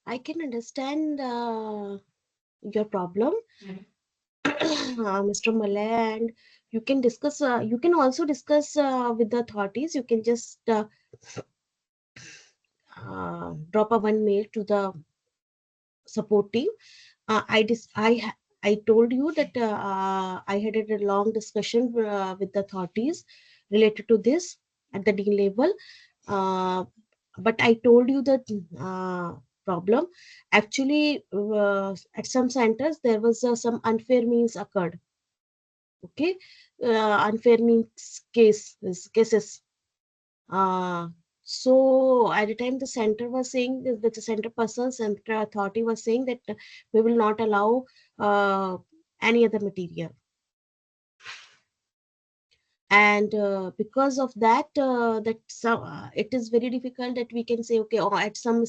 I can understand your problem, Mr. Malay, and you can discuss. You can also discuss with the authorities. You can just drop a one mail to the support team. I told you that I had a long discussion with the authorities related to this at the dean level. Uh, but I told you that problem. Actually, at some centers there was some unfair means occurred. Okay, unfair means cases. Uh, so at the time the center was saying that the center persons and the authority was saying that we will not allow any other material. And because of that, it is very difficult that we can say, okay, or at some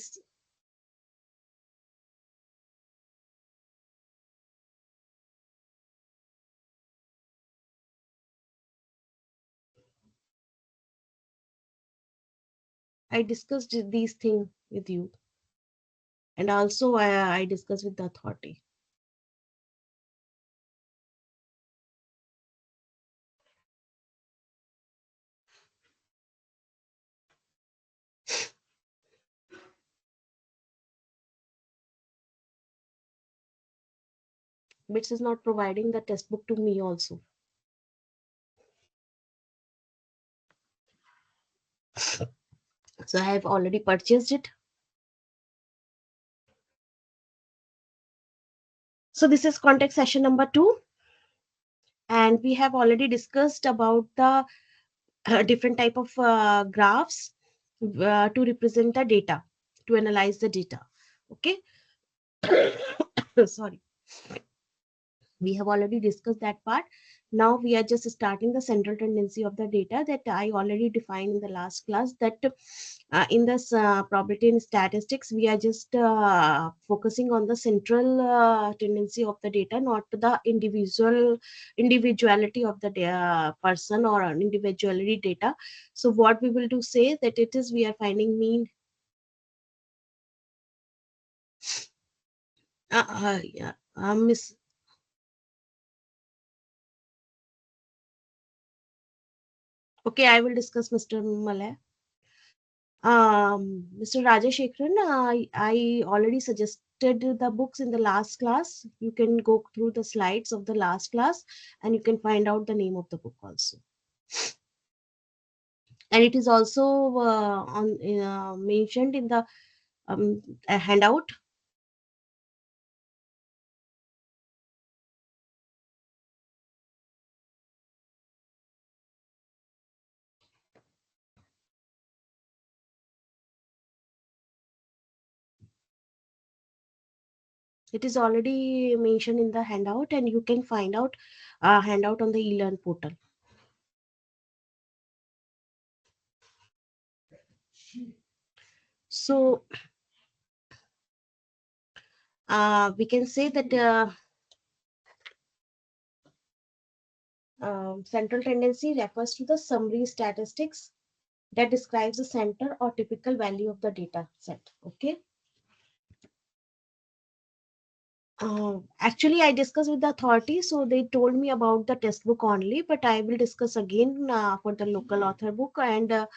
I discussed these things with you, and also I discussed with the authority. BITS is not providing the test book to me also. So I have already purchased it. So this is contact session number 2, and we have already discussed about the different type of graphs to represent the data, to analyze the data. Okay. Sorry, we have already discussed that part. Now we are just starting the central tendency of the data that I already defined in the last class, that in this probability and statistics we are just focusing on the central tendency of the data, not the individuality of the person or an individuality data. So what we will do say that it is we are finding mean. Yeah, miss. Okay, I will discuss, Mr. Malay. Mr. Rajashekharan, I already suggested the books in the last class. You can go through the slides of the last class and you can find out the name of the book also. And it is also mentioned in the handout. It is already mentioned in the handout, and you can find out handout on the eLearn portal. So we can say that central tendency refers to the summary statistics that describes the center or typical value of the data set. Okay. Actually, I discussed with the authority, so they told me about the test book only, but I will discuss again for the local author book and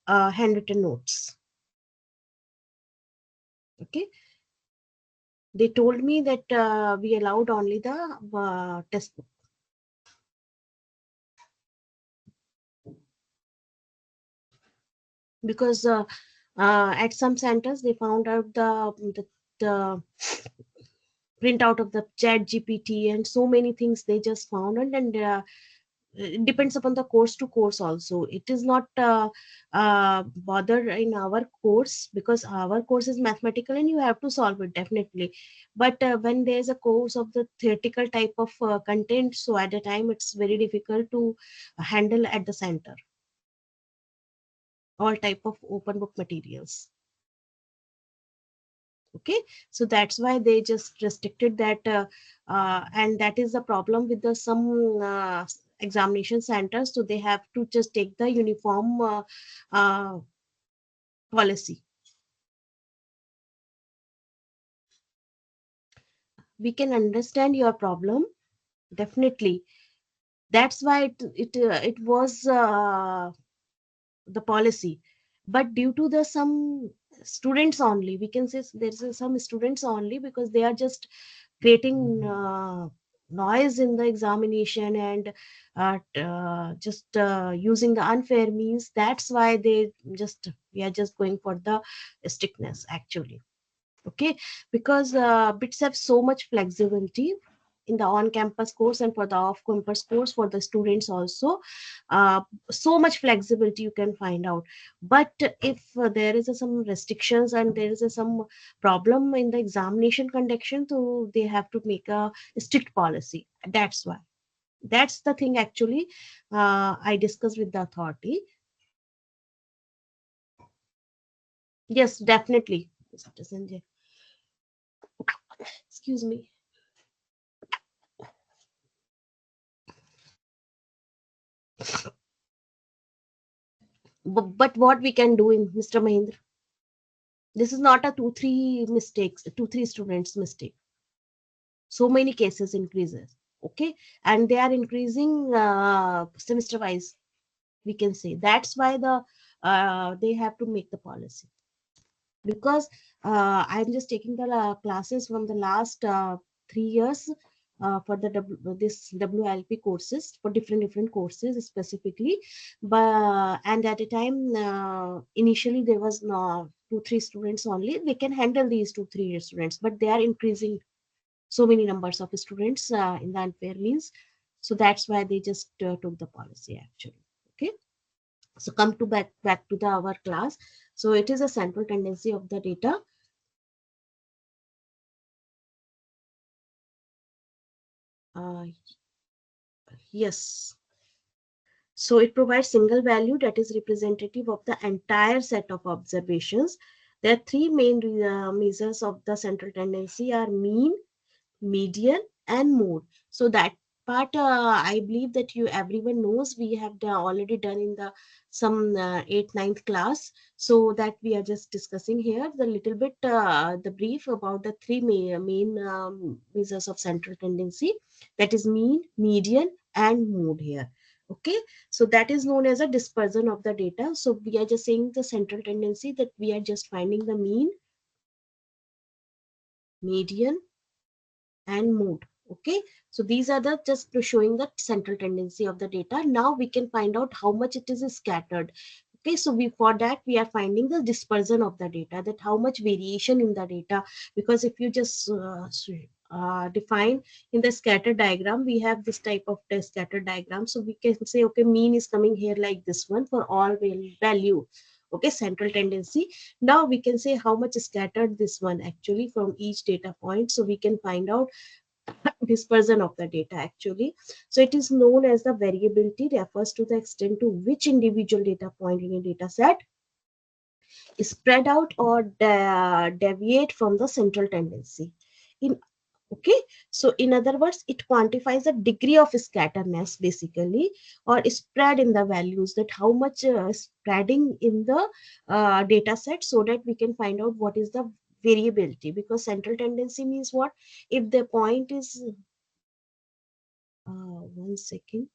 handwritten notes. Okay. They told me that we allowed only the test book, because at some centers they found out the printout of the chat GPT and so many things they just found, and it depends upon the course to course also. It is not bother in our course, because our course is mathematical and you have to solve it definitely. But when there's a course of the theoretical type of content, so at the time it's very difficult to handle at the center all type of open book materials. Okay, so that's why they just restricted that, and that is the problem with the some examination centers, so they have to just take the uniform uh, policy. we can understand your problem, definitely. That's why it was the policy. But due to the some students only, we can say there's some students only, because they are just creating noise in the examination, and just using the unfair means. That's why they just, we are just going for the strictness actually. Okay, because bits have so much flexibility in the on-campus course and for the off-campus course for the students also. uh, so much flexibility you can find out. But if there is some restrictions and there is some problem in the examination conduction, so they have to make a strict policy. That's why, that's the thing actually. I discussed with the authority. Yes, definitely, Mr. Sanjay. Excuse me. But what we can do in Mr. Mahindra, this is not a two three students mistake. So many cases increases. Okay, and they are increasing semester wise, we can say. That's why they have to make the policy. Because I'm just taking the classes from the last 3 years for the this WLP courses, for different courses specifically. But and at a time, initially there was no two three students only. They can handle these two three students, but they are increasing so many numbers of students in the unfair means. So that's why they just took the policy actually. Okay, so come to back to the our class. So it is a central tendency of the data. uh, yes, so it provides single value that is representative of the entire set of observations. There are three main measures of the central tendency are mean, median, and mode. So that part, I believe that you everyone knows. We have already done in the some 8th 9th class. So that we are just discussing here the little bit the brief about the three main measures of central tendency, that is mean, median, and mode here. Okay, so that is known as a dispersion of the data. So we are just saying the central tendency, that we are just finding the mean, median, and mode. Okay, so these are the just showing the central tendency of the data. Now we can find out how much it is scattered. Okay, so we, for that we are finding the dispersion of the data, that how much variation in the data. Because if you just define in the scatter diagram, we have this type of scatter diagram. So we can say, okay, mean is coming here like this one for all value. Okay, central tendency. Now we can say how much scattered this one actually from each data point. So we can find out dispersion of the data actually. So it is known as the variability, refers to the extent to which individual data point in a data set is spread out or deviate from the central tendency. In Okay, so in other words, it quantifies the degree of scatterness basically, or spread in the values, that how much spreading in the data set, so that we can find out what is the variability. Because central tendency means what? If the point is 1 second.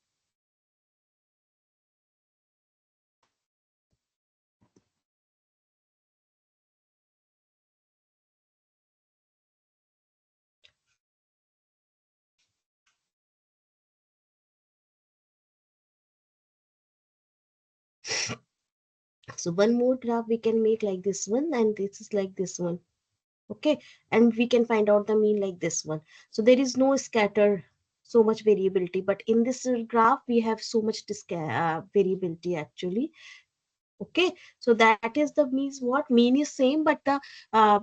So one more graph we can make like this one, and this is like this one. Okay, and we can find out the mean like this one. So there is no scatter, so much variability. But in this graph, we have so much variability actually. Okay, so that is the means what mean is same, but the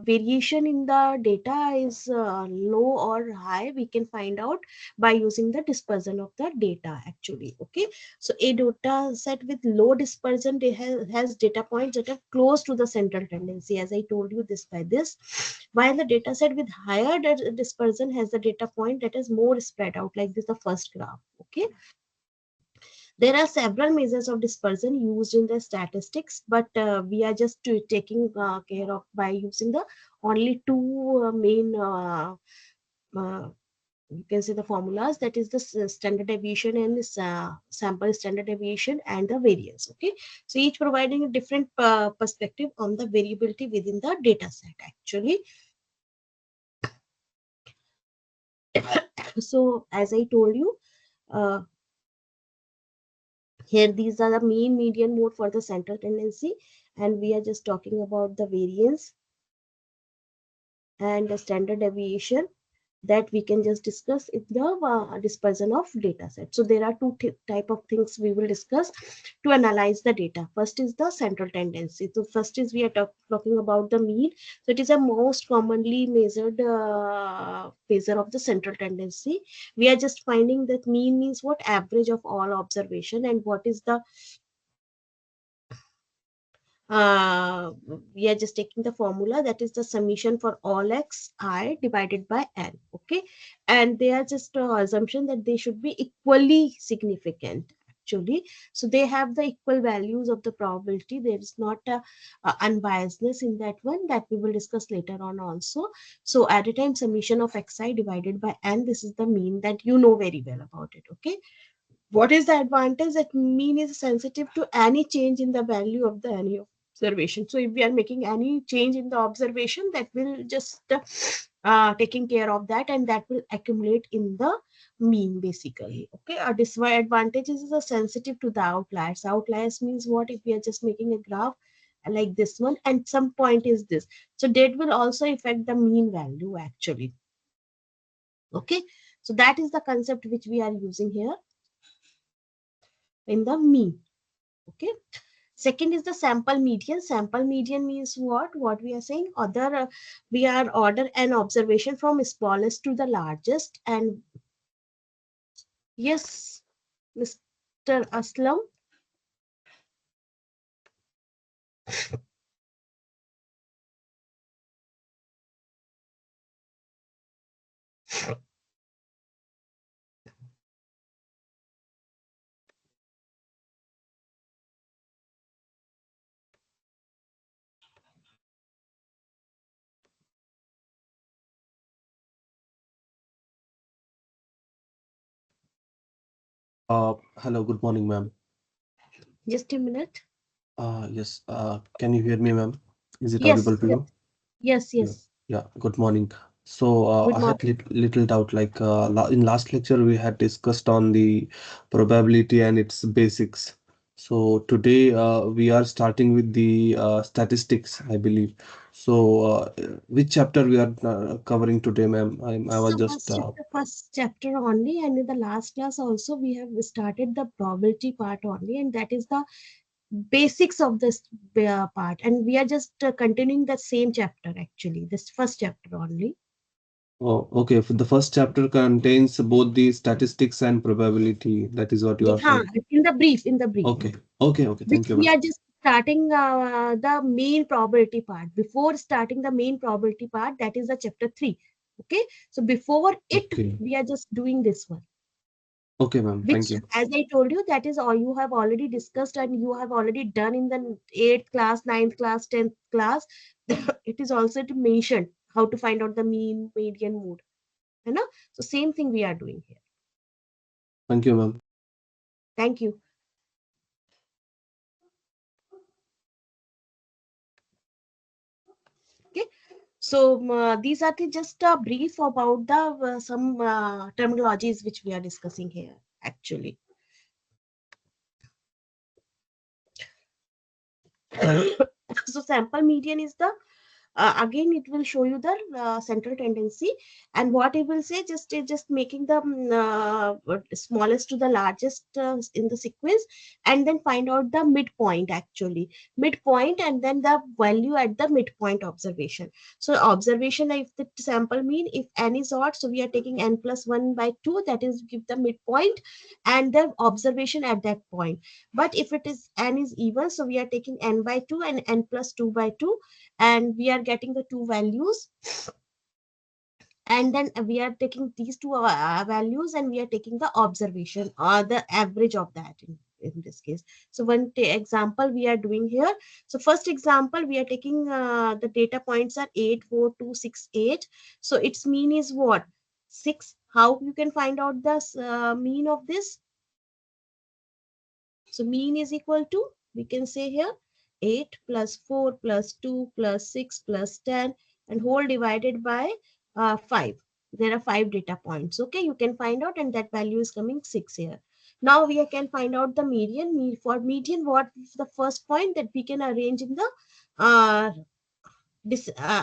variation in the data is low or high. We can find out by using the dispersion of the data actually. Okay, so a data set with low dispersion, they has data points that are close to the central tendency, as I told you this by this, while the data set with higher dispersion has the data point that is more spread out, like this the first graph. Okay, there are several measures of dispersion used in the statistics, but we are just taking care of by using the only two main you can say the formulas, that is the standard deviation and this sample standard deviation and the variance. Okay, so each providing a different perspective on the variability within the data set actually. So as I told you, uh, here these are the mean, median, mode for the central tendency, and we are just talking about the variance and the standard deviation that we can just discuss in the dispersion of data set. So there are two type of things we will discuss to analyze the data. First is the central tendency. So first is we are talking about the mean. So it is a most commonly measured measure of the central tendency. We are just finding that mean means what? Average of all observation, and what is the uh, we are just taking the formula, that is the summation for all x I divided by n. Okay, and they are just assumption that they should be equally significant actually. So they have the equal values of the probability. There is not a unbiasedness in that one, that we will discuss later on also. So at a time summation of xi divided by n, this is the mean that you know very well about it. Okay, what is the advantage? That mean is sensitive to any change in the value of the any observation. So if we are making any change in the observation, that will just taking care of that, and that will accumulate in the mean basically. Okay, a disadvantage is the sensitive to the outliers. Outliers means what? If we are just making a graph like this one and some point is this, so that will also affect the mean value actually. Okay, so that is the concept which we are using here in the mean. Okay, second is the sample median. Sample median means what we are saying, other we are order an observation from smallest to the largest. And yes, Mr. Aslam. Hello, good morning, ma'am. Just a minute. Yes, can you hear me, ma'am? Is it Yes, audible to yes, you? yes, Yeah. yes. Yeah, good morning. So, Good I had morning. little doubt, like in last lecture we had discussed on the probability and its basics. So today we are starting with the statistics, I believe. So, which chapter we are covering today, ma'am? I was So just first chapter only, and in the last class also we have started the probability part only, and that is the basics of this part, and we are just continuing the same chapter actually, this first chapter only. Oh, okay. The first chapter contains both the statistics and probability. That is what you are Yeah, saying. in the brief, Okay. Okay. Okay. which Thank you, we ma'am. are just starting the main probability part. Before starting the main probability part, that is the chapter 3. Okay, so before it Okay. we are just doing this one, Okay, ma'am. Thank which you. as I told you, that is all you have already discussed and you have already done in the 8th class, 9th class, 10th class. It is also to mention how to find out the mean, median, mode, you know. So same thing we are doing here. Thank you, ma'am. Thank you. Okay, so these are the just a brief about the some terminologies which we are discussing here actually. So sample median is the again it will show you the central tendency, and what it will say, just making the smallest to the largest in the sequence, and then find out the midpoint actually, midpoint, and then the value at the midpoint observation. So observation, if the sample mean, if n is odd, so we are taking n plus 1 by 2, that is give the midpoint and the observation at that point. But if it is n is even, so we are taking n by 2 and n plus 2 by 2, and we are getting the two values, and then we are taking these two values, and we are taking the observation or the average of that in this case. So one example we are doing here. So first example, we are taking the data points are 8 4 2 6 8. So its mean is what? 6. How you can find out the mean of this? So mean is equal to, we can say here, 8 plus 4 plus 2 plus 6 plus 10 and whole divided by 5. There are 5 data points. Okay, you can find out, and that value is coming 6 here. Now we can find out the median. For median, what is the first point that we can arrange in the uh,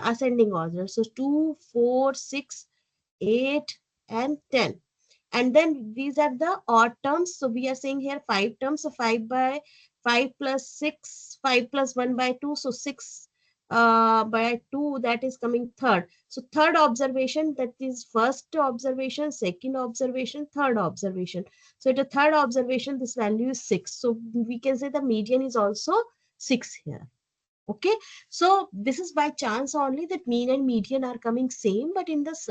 ascending order? So 2, 4, 6, 8 and 10. And then these are the odd terms. So we are saying here 5 terms. So 5 by 5 plus 6, 5 plus 1 by 2. So 6 by 2, that is coming third. So third observation, that is first observation, second observation, third observation. So at the third observation, this value is 6. So we can say the median is also 6 here. Okay, so this is by chance only that mean and median are coming same, but in this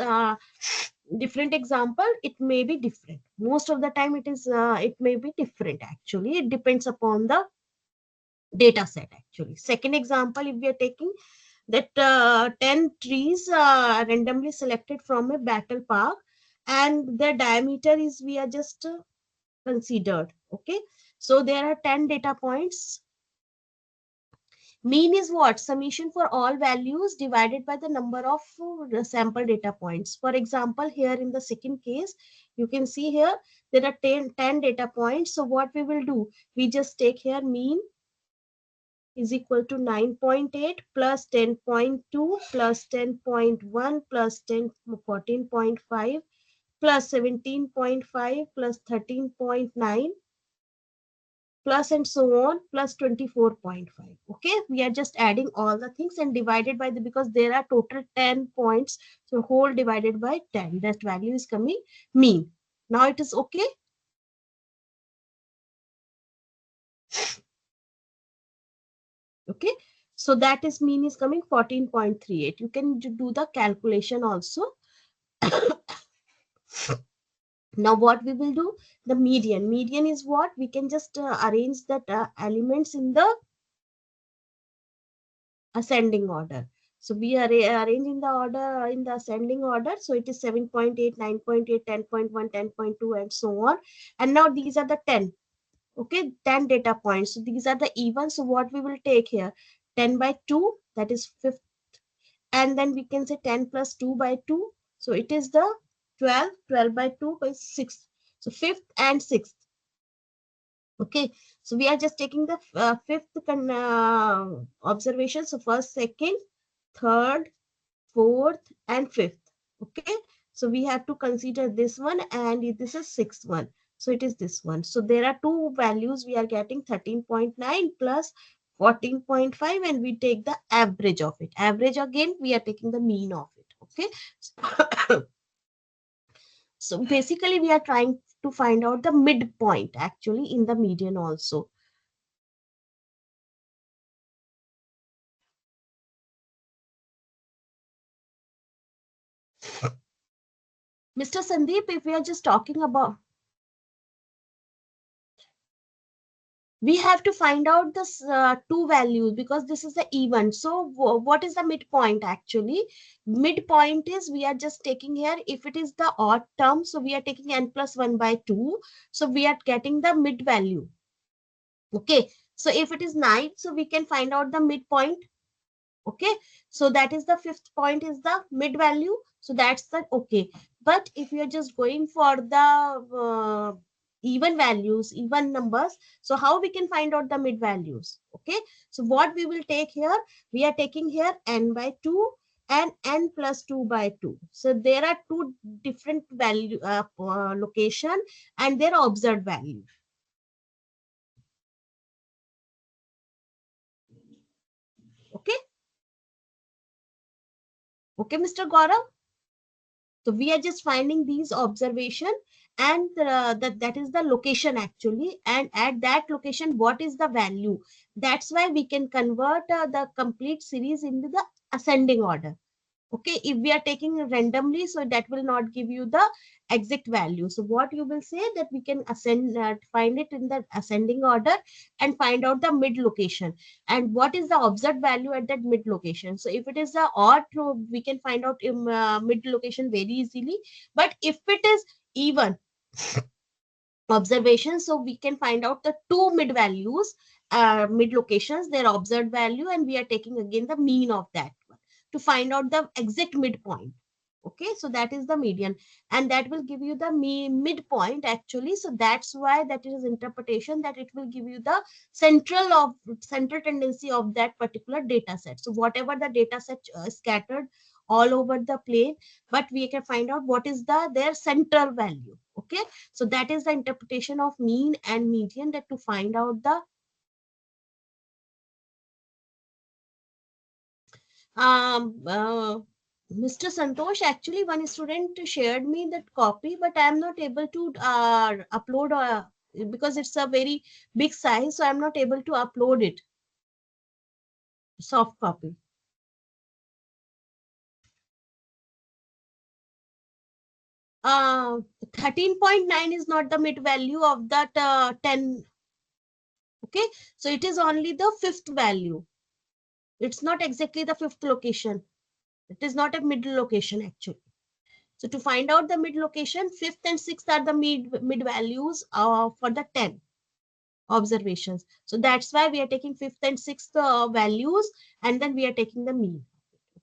different example it may be different. Most of the time it may be different. Actually, it depends upon the data set. Actually, second example, if we are taking that 10 trees randomly selected from a battle park, and their diameter is, we are just considered. Okay, so there are 10 data points. Mean is what? Summation for all values divided by the number of sample data points. For example, here in the second case, you can see here there are 10 data points. So what we will do? We just take here mean is equal to 9.8 plus 10.2 plus 10.1 plus 14.5 plus 17.5 plus 13.9 plus and so on plus 24.5. Okay, we are just adding all the things and divided by the, because there are total 10 points, so whole divided by 10, that value is coming mean. Now it is okay. Okay, so that is mean is coming 14.38. You can do the calculation also. Now what we will do, the median is what? We can just arrange that elements in the ascending order. So we are arranging the order in the ascending order. So it is 7.8, 9.8, 10.1, 10.2 and so on. And now these are the 10. Okay, 10 data points. So these are the even. So what we will take here, 10 by 2, that is fifth. And then we can say 10 plus 2 by 2. So it is the 12, 12 by 2 by 6. So fifth and sixth. Okay, so we are just taking the fifth observation. So first, second, third, fourth and fifth. Okay, so we have to consider this one, and this is sixth one, so it is this one. So there are two values we are getting, 13.9 plus 14.5, and we take the average of it. Average, again we are taking the mean of it. Okay. So basically we are trying to find out the midpoint actually in the median also. Mr. Sandeep, if we are just talking about, we have to find out this two values, because this is the even. So what is the midpoint actually? Midpoint is, we are just taking here, if it is the odd term, so we are taking n plus 1 by 2. So we are getting the mid value. Okay. So if it is 9, so we can find out the midpoint. Okay, so that is the fifth point is the mid value, so that's the okay. But if you are just going for the even values, even numbers, so how we can find out the mid values? Okay, so what we will take here, we are taking here n by 2 and n plus 2 by 2. So there are two different value location and their observed value. Okay, okay, Mr. Gaurav. So we are just finding these observation, and that is the location actually, and at that location what is the value. That's why we can convert the complete series into the ascending order. Okay, if we are taking randomly, so that will not give you the exact value. So what you will say that we can ascend, find it in the ascending order and find out the mid location, and what is the observed value at that mid location. So if it is the odd row, we can find out mid location very easily. But if it is even observation, so we can find out the two mid values, mid locations, their observed value, and we are taking again the mean of that one to find out the exact midpoint. Okay, so that is the median, and that will give you the midpoint actually. So that's why that is interpretation, that it will give you the central tendency of that particular data set. So whatever the data set scattered all over the plane, but we can find out what is their central value. Okay, so that is the interpretation of mean and median, that to find out the Mr. Santosh, actually one student shared me that copy, but I am not able to upload because it's a very big size, so I'm not able to upload it, soft copy. 13.9 is not the mid value of that 10. Okay, so it is only the fifth value. It's not exactly the fifth location. It is not a middle location actually. So to find out the mid location, fifth and sixth are the mid values for the 10 observations. So that's why we are taking fifth and sixth values, and then we are taking the mean.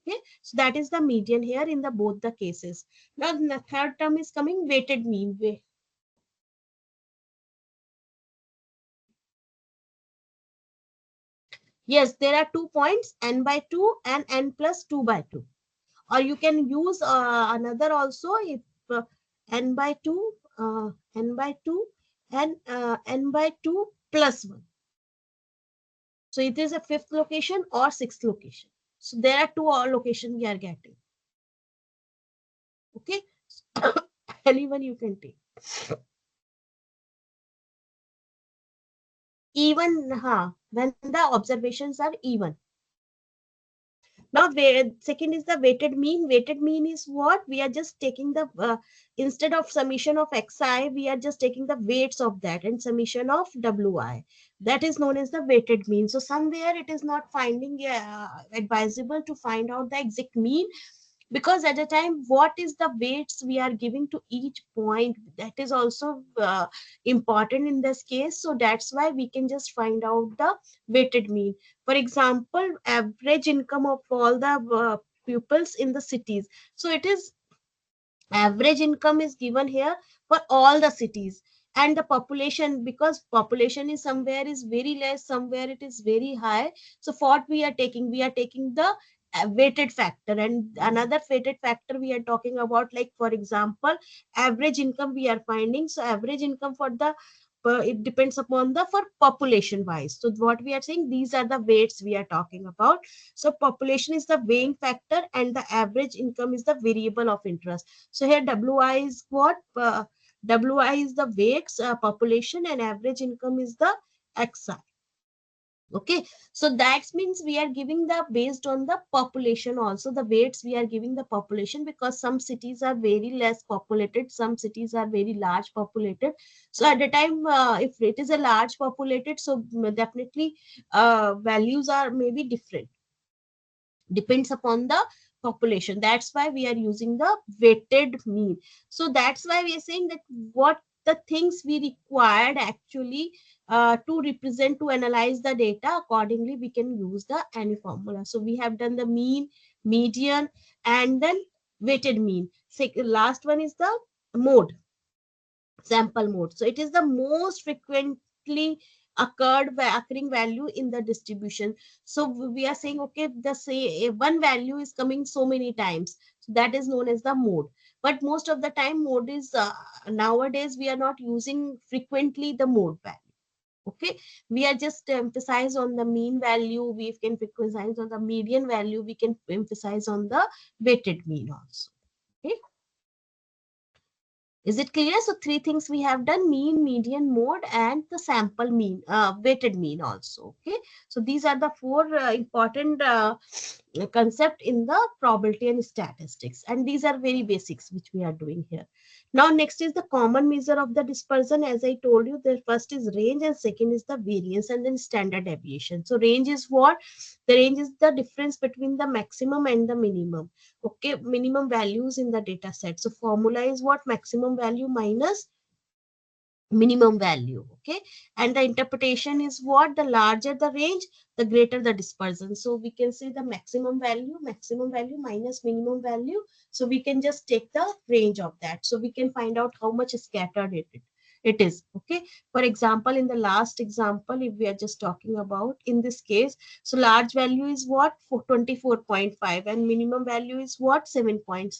Okay, so that is the median here in the both the cases. Now the third term is coming weighted mean. Yes, there are 2 points, n by 2 and n plus 2 by 2. Or you can use another also, if n by 2, n by 2 and n by 2 plus 1. So it is a fifth location or sixth location. So there are two locations we are getting. Okay, anyone you can take. Even when the observations are even. Now, second is the weighted mean. Weighted mean is what? We are just taking the, instead of summation of xi, we are just taking the weights of that and summation of wi. That is known as the weighted mean. So somewhere it is not finding advisable to find out the exact mean, because at a time what is the weights we are giving to each point, that is also important in this case. So that's why we can just find out the weighted mean. For example, average income of all the pupils in the cities. So it is average income is given here for all the cities, and the population, because population is somewhere is very less, somewhere it is very high. So what we are taking the weighted factor, and another weighted factor we are talking about, like for example average income we are finding. So average income for the it depends upon the for population wise. So what we are saying, these are the weights we are talking about. So population is the weighing factor, and the average income is the variable of interest. So here wi is what? Wi is the weights, population, and average income is the xi. Okay, so that means we are giving the based on the population also, the weights we are giving the population, because some cities are very less populated, some cities are very large populated. So at the time, if it is a large populated, so definitely values are maybe different, depends upon the population. That's why we are using the weighted mean. So that's why we are saying that what the things we required actually to represent, to analyze the data, accordingly we can use the any formula. So we have done the mean, median, and then weighted mean. Last one is the mode, sample mode. So it is the most frequently occurring value in the distribution. So we are saying, okay, the say one value is coming so many times, so that is known as the mode. But most of the time mode is nowadays we are not using frequently the mode value. Okay, we are just emphasize on the mean value, we can emphasize on the median value, we can emphasize on the weighted mean also. Okay, Is it clear? So three things we have done: mean, median, mode, and the sample mean, weighted mean also. Okay. So these are the four important concept in the probability and statistics. And these are very basics which we are doing here. Now, next is the common measure of the dispersion. As I told you, the first is range and second is the variance and then standard deviation. So range is what? The range is the difference between the maximum and the minimum. Okay, minimum values in the data set. So formula is what? Maximum value minus minimum value. Okay, and the interpretation is what? The larger the range, the greater the dispersion. So we can say the maximum value minus minimum value. So we can just take the range of that, so we can find out how much scattered it is. Okay, for example, in the last example, if we are just talking about in this case, so large value is what? For 24.5, and minimum value is what? 7.5,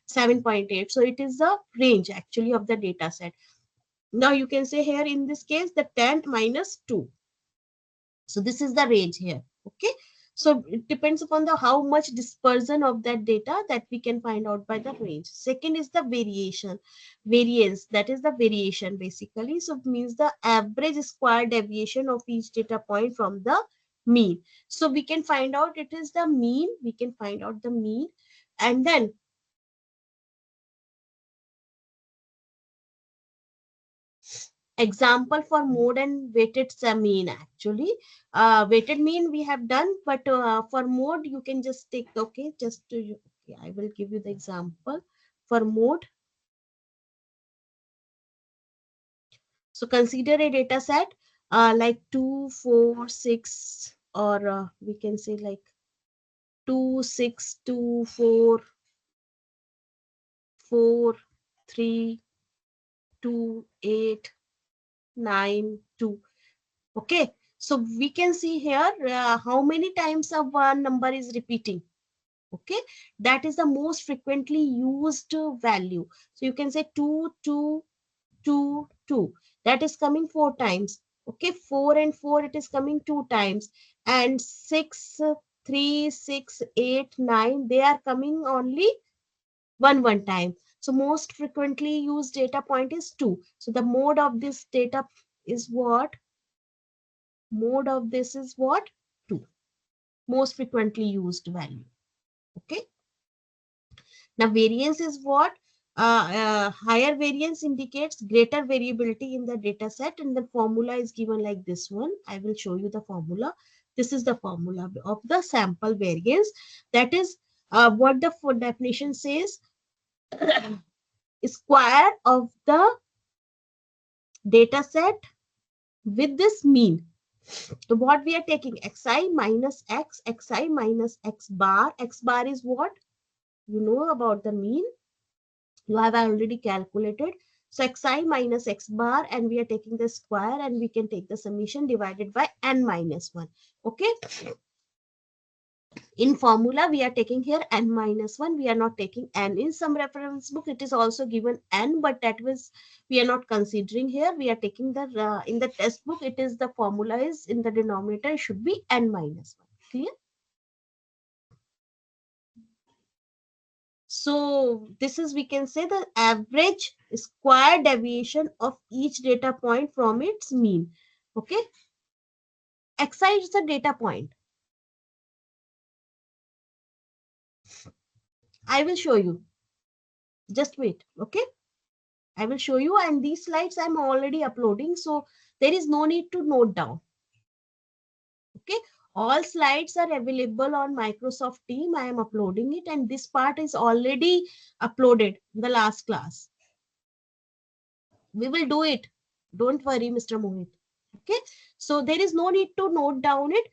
7.8. So it is the range actually of the data set. Now you can say here in this case the 10 minus 2. So this is the range here. Okay. So it depends upon the how much dispersion of that data that we can find out by the range. Second is the variance. That is the variation basically. So it means the average square deviation of each data point from the mean. So we can find out it is the mean. We can find out the mean, and then example for mode and weighted mean actually. Weighted mean we have done, but for mode you can just take, okay, just to, okay, I will give you the example for mode. So consider a data set like 2 4 6, or we can say like 2 6 2 4 4 3 2 8 9 2. Okay, so we can see here how many times of one number is repeating. Okay, that is the most frequently used value. So you can say 2 2 2 2, that is coming 4 times. Okay, 4 and 4, it is coming 2 times, and 6 3 6 8 9, they are coming only one time. So most frequently used data point is 2. So the mode of this data is what? Mode of this is what? 2. Most frequently used value. Okay. Now variance is what? Higher variance indicates greater variability in the data set, and the formula is given like this one. I will show you the formula. This is the formula of the sample variance. That is what the definition says: square of the data set with this mean. So what we are taking, xi minus x, xi minus x bar. X bar is what? You know about the mean. You have already calculated. So xi minus x bar, and we are taking the square, and we can take the summation divided by n minus 1. Okay. In formula, we are taking here n minus 1. We are not taking n. In some reference book, it is also given n, but that was, we are not considering here. We are taking the, in the test book, it is the formula is in the denominator, it should be n minus 1. Clear? So this is, we can say, the average square deviation of each data point from its mean. Okay. Xi is the data point. I will show you. Just wait. Okay. I will show you, and these slides I'm already uploading. So there is no need to note down. Okay. All slides are available on Microsoft Team. I am uploading it, and this part is already uploaded in the last class. We will do it. Don't worry, Mr. Mohit. Okay. So there is no need to note down it.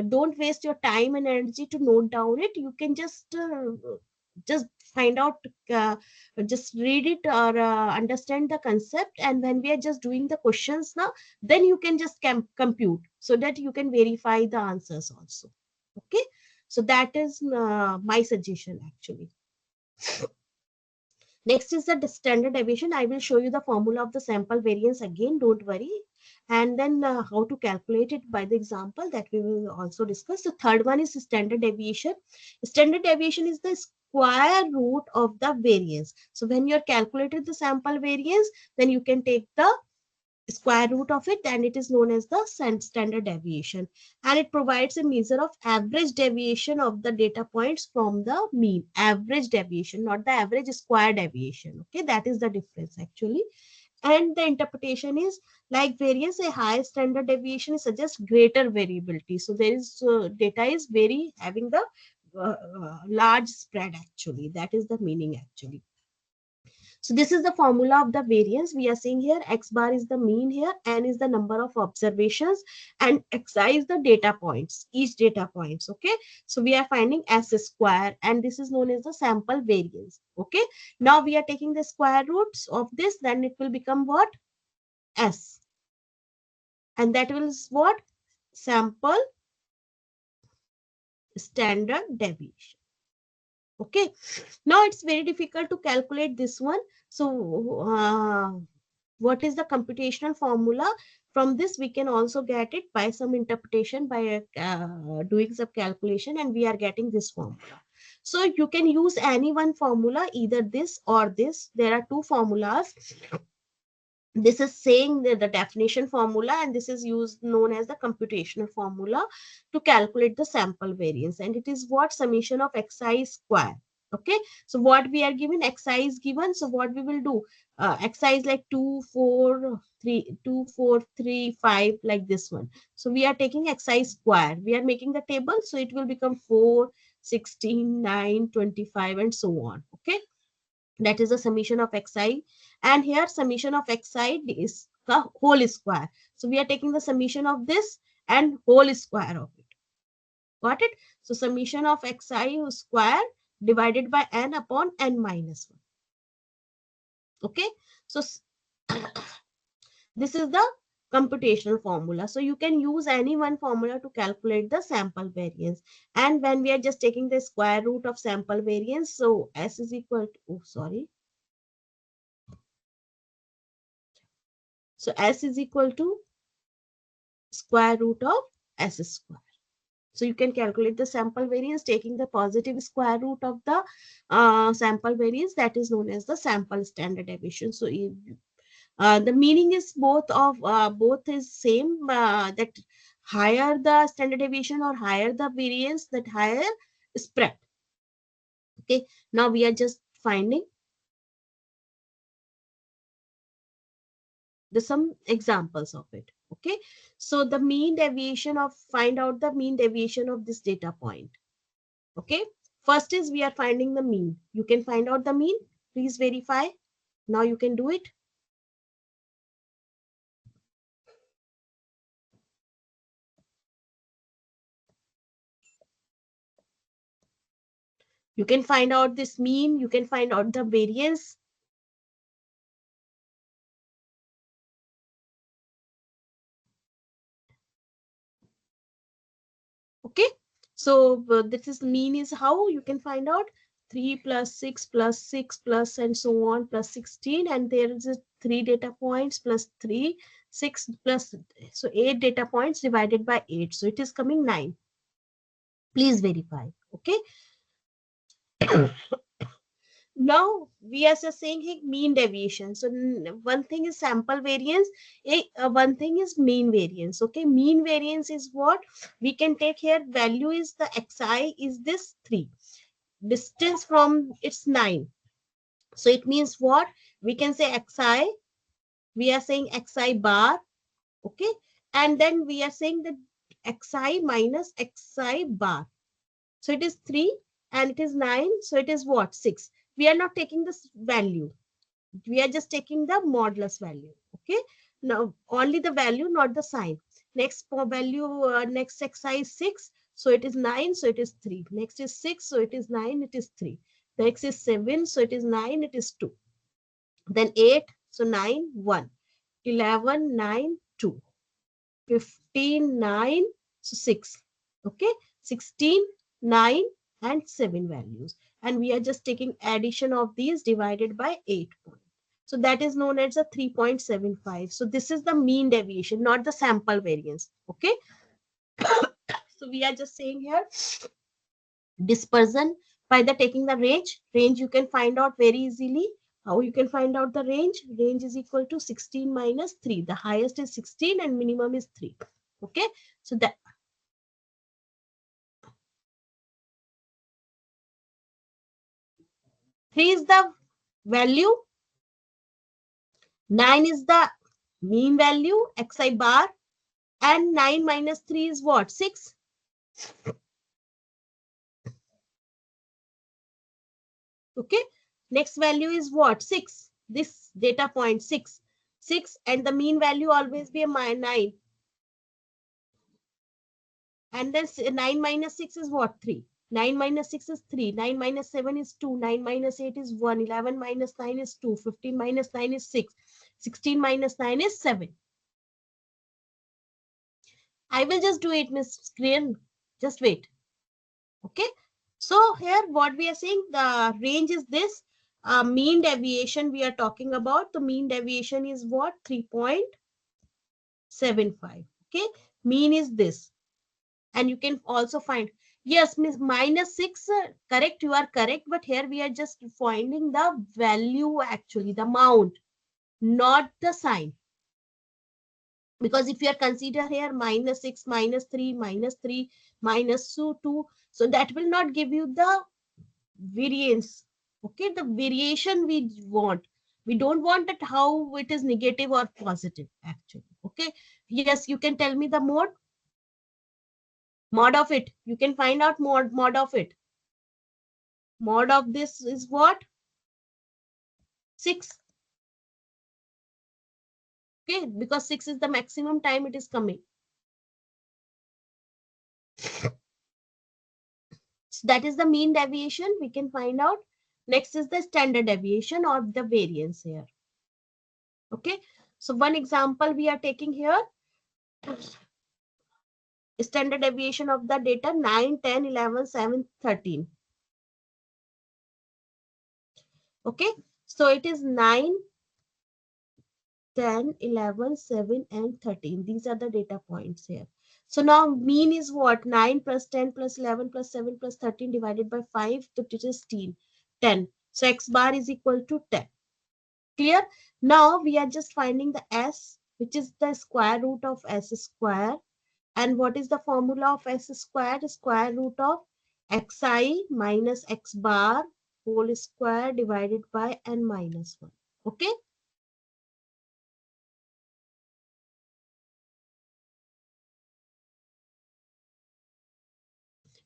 Don't waste your time and energy to note down it. You can just find out, uh, just read it, or understand the concept, and when we are just doing the questions now, then you can just compute, so that you can verify the answers also. Okay. So that is my suggestion actually. Next is the standard deviation. I will show you the formula of the sample variance again, don't worry. And then how to calculate it by the example that we will also discuss. The third one is standard deviation. Standard deviation is the square root of the variance. So when you are calculated the sample variance, then you can take the square root of it, and it is known as the standard deviation, and it provides a measure of average deviation of the data points from the mean. Average deviation, not the average square deviation. Okay, that is the difference actually. And the interpretation is like variance, a high standard deviation suggests greater variability. So there is data is very having the large spread actually. That is the meaning actually. So this is the formula of the variance. We are seeing here x bar is the mean here, n is the number of observations, and xi is the data points, each data points. Okay. So we are finding s square, and this is known as the sample variance. Okay. Now we are taking the square roots of this, then it will become what? S. And that is what? Sample standard deviation. Okay. Now it's very difficult to calculate this one. So what is the computational formula? From this we can also get it by some interpretation, by doing some calculation, and we are getting this formula. So you can use any one formula, either this or this. There are two formulas. This is saying the definition formula, and this is used known as the computational formula to calculate the sample variance, and it is what? Summation of xi square. Okay, so what we are given, xi is given, so what we will do, xi is like 2 4 3 2 4 3 5, like this one. So we are taking xi square, we are making the table, so it will become 4 16 9 25 and so on. Okay, that is the summation of xi. And here summation of xi is the whole square, so we are taking the summation of this and whole square of it. Got it? So summation of xi square divided by n upon n minus 1. Okay, so this is the computational formula. So you can use any one formula to calculate the sample variance. And when we are just taking the square root of sample variance, so s is equal to, oh sorry, so s is equal to square root of s square. So you can calculate the sample variance taking the positive square root of the sample variance, that is known as the sample standard deviation. So the meaning is both is same, that higher the standard deviation or higher the variance, that higher spread. Okay, now we are just finding some examples of it. Okay, so the mean deviation of, find out the mean deviation of this data point. Okay, first is we are finding the mean. You can find out the mean. Please verify. Now you can do it. You can find out this mean. You can find out the variance. Okay, so this is mean is how you can find out 3 plus 6 plus 6 plus and so on plus 16, and there is a 3 data points plus 3 6 plus, so 8 data points divided by 8, so it is coming 9. Please verify. Okay. Now we are just saying hey, mean deviation. So one thing is sample variance, one thing is mean variance. Okay, mean variance is what we can take here. Value is the xi is this 3, distance from it's 9. So it means what we can say xi. We are saying xi bar. Okay, and then we are saying that xi minus xi bar. So it is 3 and it is 9. So it is what? 6. We are not taking this value. We are just taking the modulus value. Okay. Now only the value, not the sign. Next value, next xi is 6. So it is 9. So it is 3. Next is 6. So it is 9. It is 3. Next is 7. So it is 9. It is 2. Then 8. So 9, 1. 11, 9, 2. 15, 9. So 6. Okay. 16, 9 and 7 values, and we are just taking addition of these divided by 8 points. So that is known as a 3.75. So this is the mean deviation, not the sample variance. Okay. So we are just saying here dispersion by the taking the range. Range you can find out very easily. How you can find out the range? Range is equal to 16 minus 3. The highest is 16 and minimum is 3. Okay, so that 3 is the value, 9 is the mean value, xi bar, and 9 minus 3 is what? 6. Okay, next value is what? 6. This data point 6. 6 and the mean value always be a 9. And then 9 minus 6 is what? 3. 9 minus 6 is 3. 9 minus 7 is 2. 9 minus 8 is 1. 11 minus 9 is 2. 15 minus 9 is 6. 16 minus 9 is 7. I will just do it, Miss Screen. Just wait. Okay. So here what we are saying, the range is this. Mean deviation we are talking about. The mean deviation is what? 3.75. Okay. Mean is this. And you can also find, yes, Miss minus 6, correct, you are correct, but here we are just finding the value, actually the amount, not the sign. Because if you are consider here minus 6 minus 3 minus 3 minus 2, so that will not give you the variance. Okay, the variation we want, we don't want it how it is negative or positive actually. Okay, yes, you can tell me the mod of it. You can find out mod of it. Mod of this is what? 6. Okay, because 6 is the maximum time it is coming. So that is the mean deviation we can find out. Next is the standard deviation or the variance here. Okay, so one example we are taking here, standard deviation of the data 9, 10, 11, 7, 13. Okay, so it is 9, 10, 11, 7, and 13. These are the data points here. So now mean is what? 9 plus 10 plus 11 plus 7 plus 13 divided by 5, so it is 10. So x bar is equal to 10. Clear? Now we are just finding the s, which is the square root of s square. And what is the formula of s square? Square root of xi minus x bar whole square divided by n minus 1. Okay?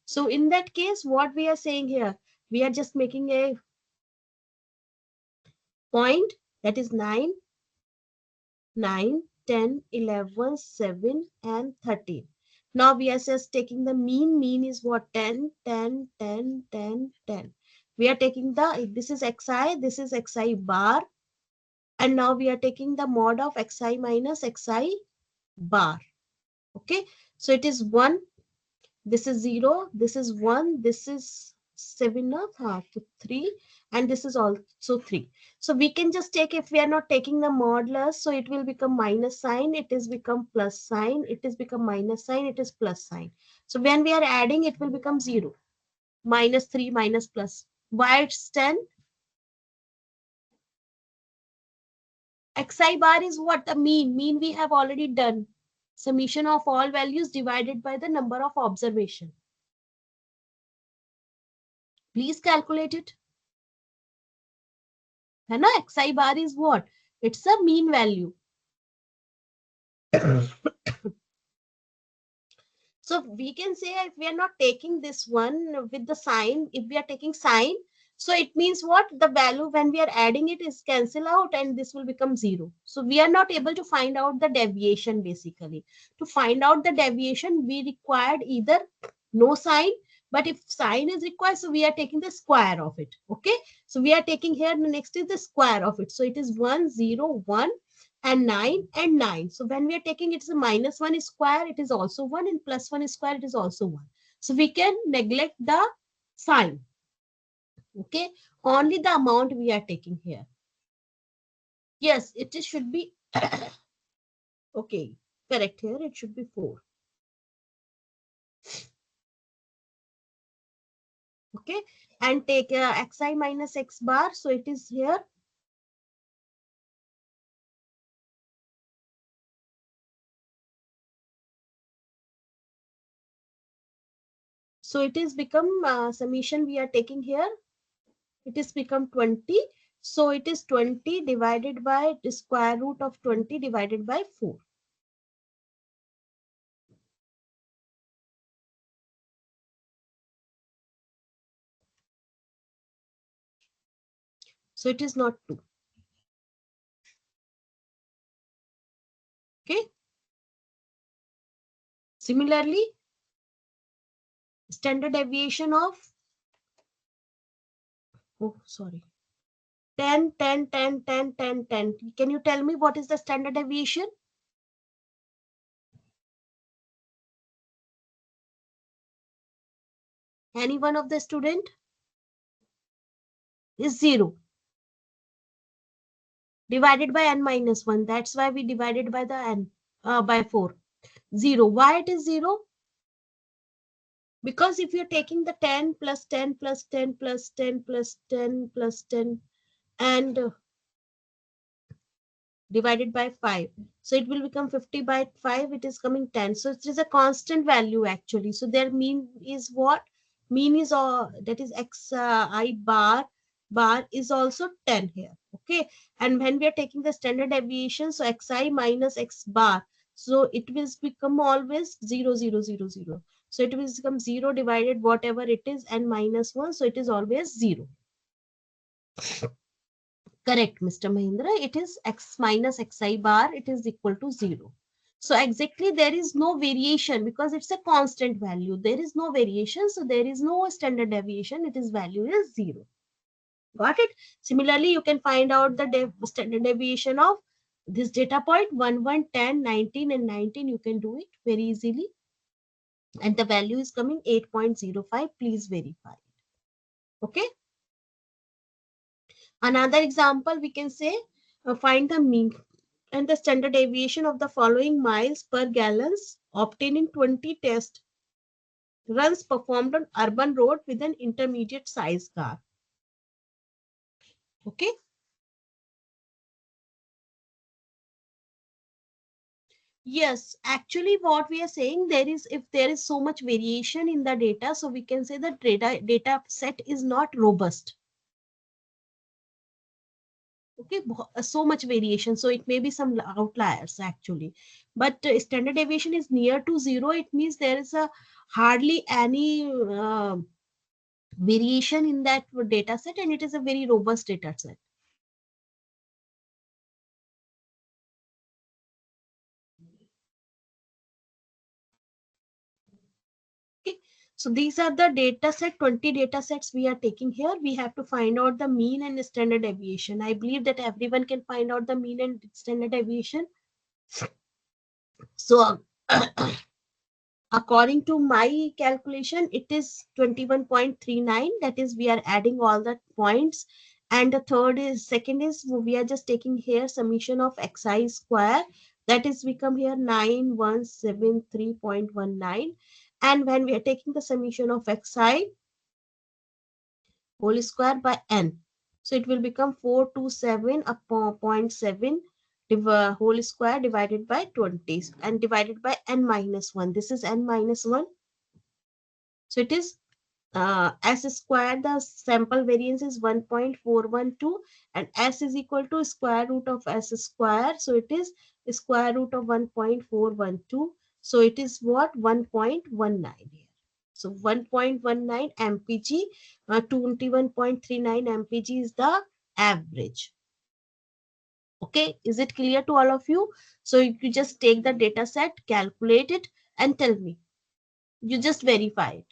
So in that case, what we are saying here, we are just making a point that is 9, 9, 10, 11, 7, and 13. Now we are just taking the mean. Mean is what? 10, 10, 10, 10, 10. We are taking the, this is xi, this is xi bar. And now we are taking the mod of xi minus xi bar. Okay. So it is 1. This is 0, this is 1, this is 7 to 3, and this is also 3. So we can just take, if we are not taking the modulus, so it will become minus sign, it is become plus sign, it is become minus sign, it is plus sign. So when we are adding, it will become 0, minus 3 minus plus. Why it's 10? Xi bar is what? The mean. Mean we have already done. Summation of all values divided by the number of observation. Please calculate it. है ना? Xi bar is what? It's a mean value. So we can say if we are not taking this one with the sign, if we are taking sign, so it means what? The value when we are adding it is cancel out and this will become 0. So we are not able to find out the deviation basically. To find out the deviation, we required either no sign, but if sign is required, so we are taking the square of it. Okay. So we are taking here, the next is the square of it. So it is 1, 0, 1. And 9 and 9. So when we are taking it's a minus 1 square, it is also 1, and plus 1 square, it is also 1. So we can neglect the sign. Okay, only the amount we are taking here. Yes, it should be okay, correct. Here it should be 4. Okay, and take xi minus x bar. So it is here. So it is become summation we are taking here. It is become 20. So it is 20 divided by the square root of 20 divided by 4. So it is not 2. Okay. Similarly, standard deviation of, oh, sorry, 10, 10, 10, 10, 10, 10. Can you tell me what is the standard deviation? Any one of the student? Is 0. Divided by n minus 1. That's why we divided by the n, by 4. 0. Why it is 0? Because if you're taking the 10 plus 10 plus 10 plus 10 plus 10 plus 10 and divided by 5, so it will become 50 by 5, it is coming 10. So it is a constant value actually. So their mean is what? Mean is that is xi bar is also 10 here. Okay, and when we are taking the standard deviation, so xi minus x bar, so it will become always 0 0 0 0. So it will become 0 divided whatever it is and minus 1, so it is always 0. Correct, Mr. Mahindra. It is x minus xi bar. It is equal to 0. So exactly there is no variation because it's a constant value. There is no variation. So there is no standard deviation. It is value is 0. Got it? Similarly, you can find out the standard deviation of this data point 1, 1, 10, 19 and 19. You can do it very easily. And the value is coming 8.05. Please verify. Okay. Another example we can say find the mean and the standard deviation of the following miles per gallons obtained in 20 test runs performed on urban road with an intermediate size car. Okay. Yes, actually what we are saying, there is, if there is so much variation in the data, so we can say that data set is not robust. Okay, so much variation, so it may be some outliers actually, but standard deviation is near to 0. It means there is a hardly any variation in that data set, and it is a very robust data set. Okay, so these are the data set, 20 data sets we are taking here. We have to find out the mean and standard deviation. I believe that everyone can find out the mean and standard deviation. So according to my calculation, it is 21.39. That is, we are adding all the points. And the second is, we are just taking here summation of xi square. That is, we come here 9173.19. And when we are taking the summation of xi whole square by n, so it will become 427 upon 0.7 whole square divided by 20 and divided by n minus 1. This is n minus 1. So it is s square, the sample variance is 1.412 and s is equal to square root of s square. So it is square root of 1.412. So it is what? 1.19 here. So 1.19 mpg, 21.39 mpg is the average. Okay, is it clear to all of you? So you just take the data set, calculate it and tell me. You just verify it.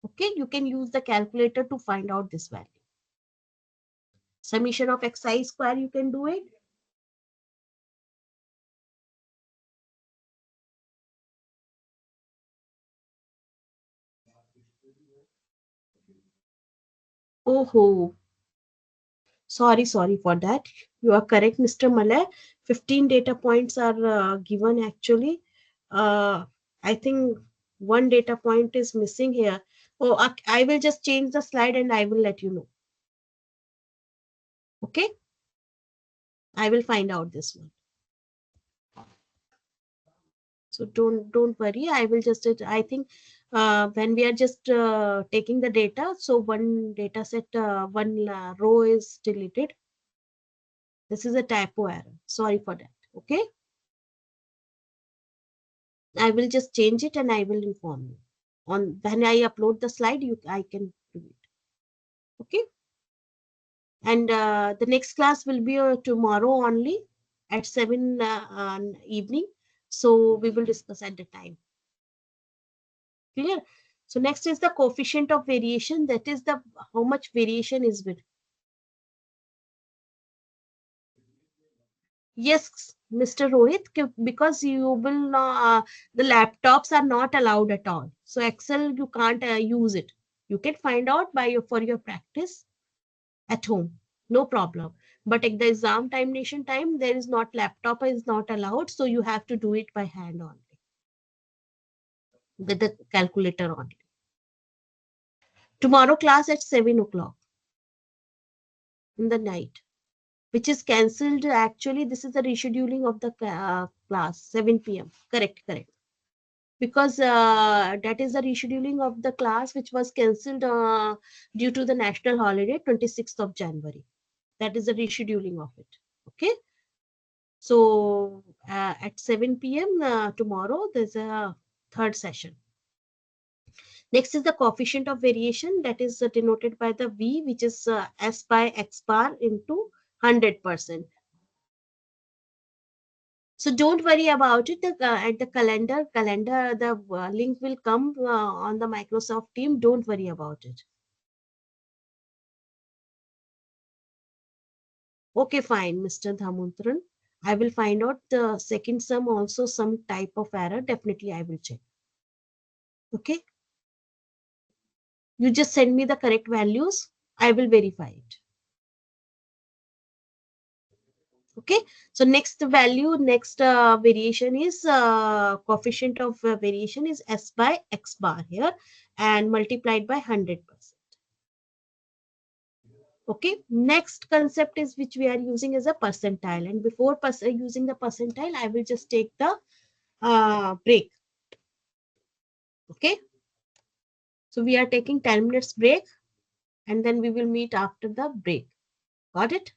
Okay, you can use the calculator to find out this value. Summation of xi square, you can do it. Oh, sorry for that. You are correct, Mr. Malay. 15 data points are given actually. I think one data point is missing here. Oh, I will just change the slide and I will let you know. Okay, I will find out this one. So don't worry. I will just, I think when we are just taking the data, so one data set, one row is deleted. This is a typo error. Sorry for that. Okay. I will just change it and I will inform you. On when I upload the slide, I can do it. Okay. And the next class will be tomorrow only at 7 evening. So we will discuss at the time. Clear? So next is the coefficient of variation. That is the how much variation is with. Yes, Mr. Rohit, because you will the laptops are not allowed at all. So Excel you can't use it. You can find out by for your practice at home, no problem. But at the exam time, nation time, there is not laptop is not allowed. So you have to do it by hand only with the calculator only. Tomorrow class at 7 o'clock in the night, which is cancelled. Actually, this is the rescheduling of the class 7 p.m. Correct, correct. Because that is the rescheduling of the class which was cancelled due to the national holiday 26th of January. That is the rescheduling of it. Okay. So at 7 p.m. Tomorrow, there's a third session. Next is the coefficient of variation that is denoted by the V, which is S by X bar into 100%. So don't worry about it. At the calendar, the link will come on the Microsoft team. Don't worry about it. Okay, fine, Mr. Dhamuntran. I will find out the second sum also some type of error. Definitely, I will check. Okay. You just send me the correct values. I will verify it. Okay. So next value, next variation is coefficient of variation is S by X bar here and multiplied by 100%. Okay. Next concept is which we are using as a percentile. And before using the percentile, I will just take the break. Okay. So we are taking 10 minutes break and then we will meet after the break. Got it?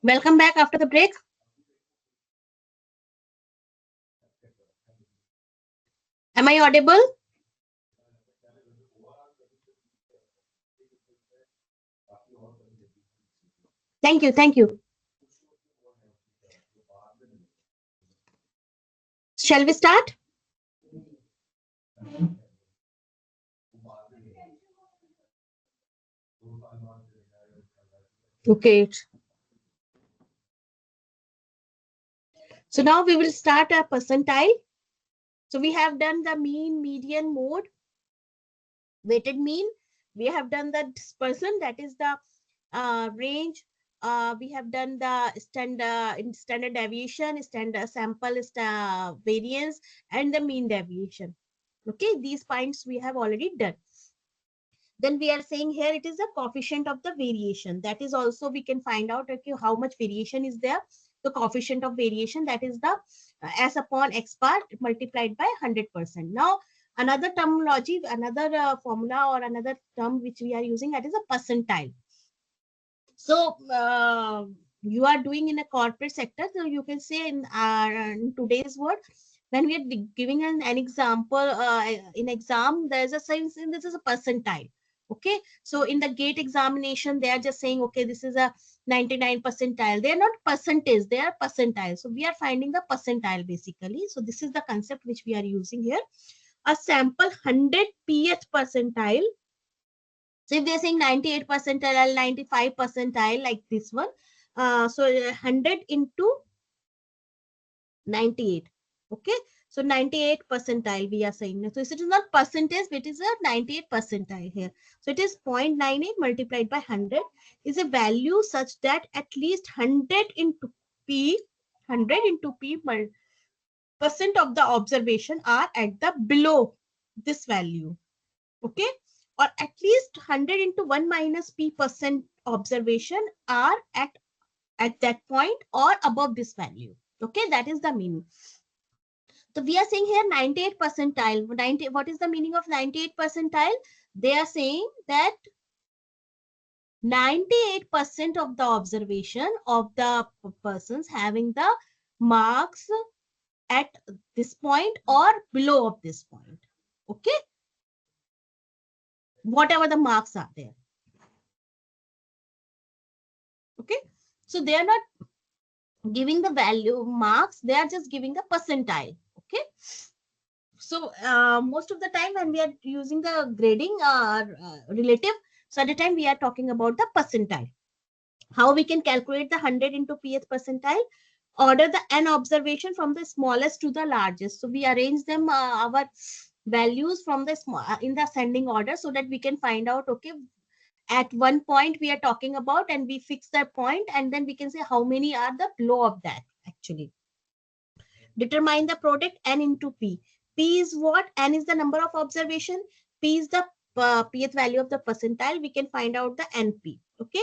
Welcome back after the break. Am I audible? Thank you. Thank you. Shall we start? Okay. So now we will start a percentile. So we have done the mean, median, mode, weighted mean. We have done the dispersion, that is the range. We have done the standard deviation, standard sample variance, and the mean deviation. Okay, these points we have already done. Then we are saying here it is the coefficient of the variation. That is also we can find out, okay, how much variation is there. The coefficient of variation, that is the S upon X bar multiplied by 100%. Now another terminology, another formula or another term which we are using, that is a percentile. So you are doing in a corporate sector, so you can say in today's word, when we are giving an example in exam, there's a sense in this is a percentile. Okay, so in the gate examination, they are just saying, okay, this is a 99 percentile. They are not percentage, they are percentile. So we are finding the percentile basically. So this is the concept which we are using here. A sample 100 pth percentile. So if they're saying 98 percentile, 95 percentile, like this one, so 100 into 98. Okay, so 98 percentile we are saying. So it is not percentage, it is a 98 percentile here. So it is 0.98 multiplied by 100 is a value such that at least 100 into P, 100 into P percent of the observation are at the below this value. Okay, or at least 100 into 1 minus P percent observation are at that point or above this value. Okay, that is the meaning. So we are saying here 98 percentile. 90, what is the meaning of 98 percentile? They are saying that 98% of the observation of the persons having the marks at this point or below of this point. Okay, whatever the marks are there. Okay, so they are not giving the value marks, they are just giving the percentile. Okay, so most of the time when we are using the grading relative, so at the time we are talking about the percentile. How we can calculate the 100 into pth percentile? Order the n observation from the smallest to the largest. So we arrange them our values from the small in the ascending order, so that we can find out, okay, at one point we are talking about, and we fix that point, and then we can say how many are the below of that actually. Determine the product n into p. P is what? N is the number of observation. P is the pth value of the percentile. We can find out the np. Okay,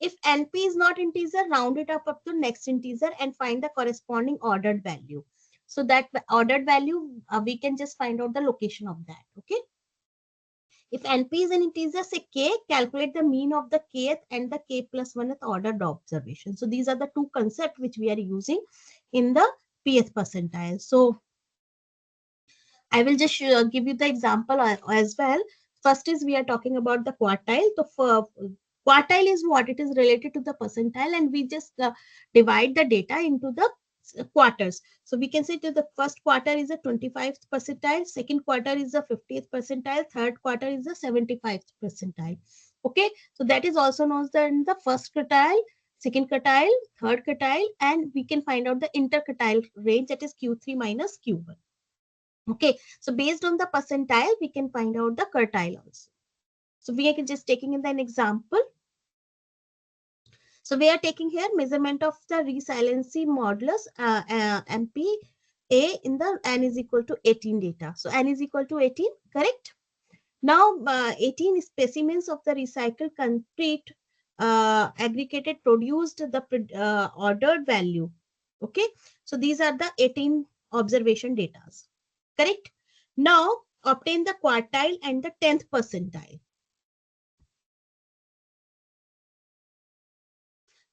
if np is not integer, round it up to next integer and find the corresponding ordered value. So that ordered value, we can just find out the location of that. Okay, if np is an integer, say k, calculate the mean of the kth and the k plus 1th ordered observation. So these are the two concepts which we are using in the pth percentile. So I will just give you the example as well. First is we are talking about the quartile. So for quartile is what? It is related to the percentile, and we just divide the data into the quarters. So we can say that the first quarter is a 25th percentile, second quarter is a 50th percentile, third quarter is a 75th percentile. Okay, so that is also known as the first quartile, second quartile, third quartile, and we can find out the interquartile range, that is Q3 minus Q1. Okay, so based on the percentile, we can find out the quartile also. So we are just taking in an example. So we are taking here measurement of the resiliency modulus MPa in the n is equal to 18 data. So n is equal to 18, correct? Now 18 specimens of the recycled concrete aggregated produced the ordered value. Okay, so these are the 18 observation data. Correct? Now obtain the quartile and the 10th percentile.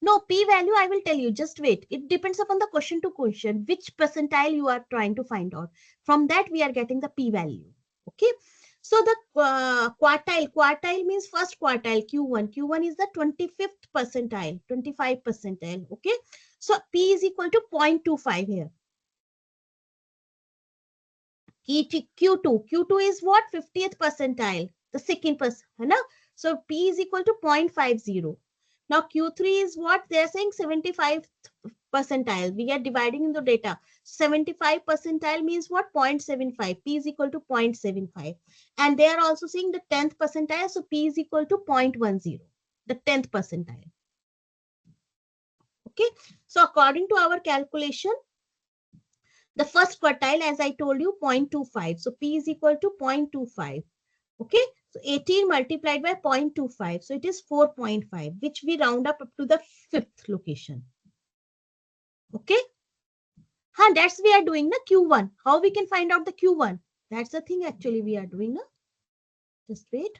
No, p-value, I will tell you, just wait. It depends upon the question to question, which percentile you are trying to find out. From that, we are getting the p-value. Okay. So the quartile means first quartile, Q1. Q1 is the 25th percentile, 25 percentile. Okay. So P is equal to 0.25 here. Q2 is what? 50th percentile, the second percent. So P is equal to 0.50. Now Q3 is what? They are saying 75th percentile. We are dividing in the data. 75 percentile means what? 0.75. P is equal to 0.75. And they are also saying the 10th percentile. So P is equal to 0.10. The 10th percentile. Okay. So according to our calculation, the first quartile, as I told you, 0.25. So P is equal to 0.25. Okay. So 18 multiplied by 0.25. So it is 4.5, which we round up to the fifth location. Okay. That's we are doing the Q1. How we can find out the Q1? That's the thing actually we are doing. Just wait.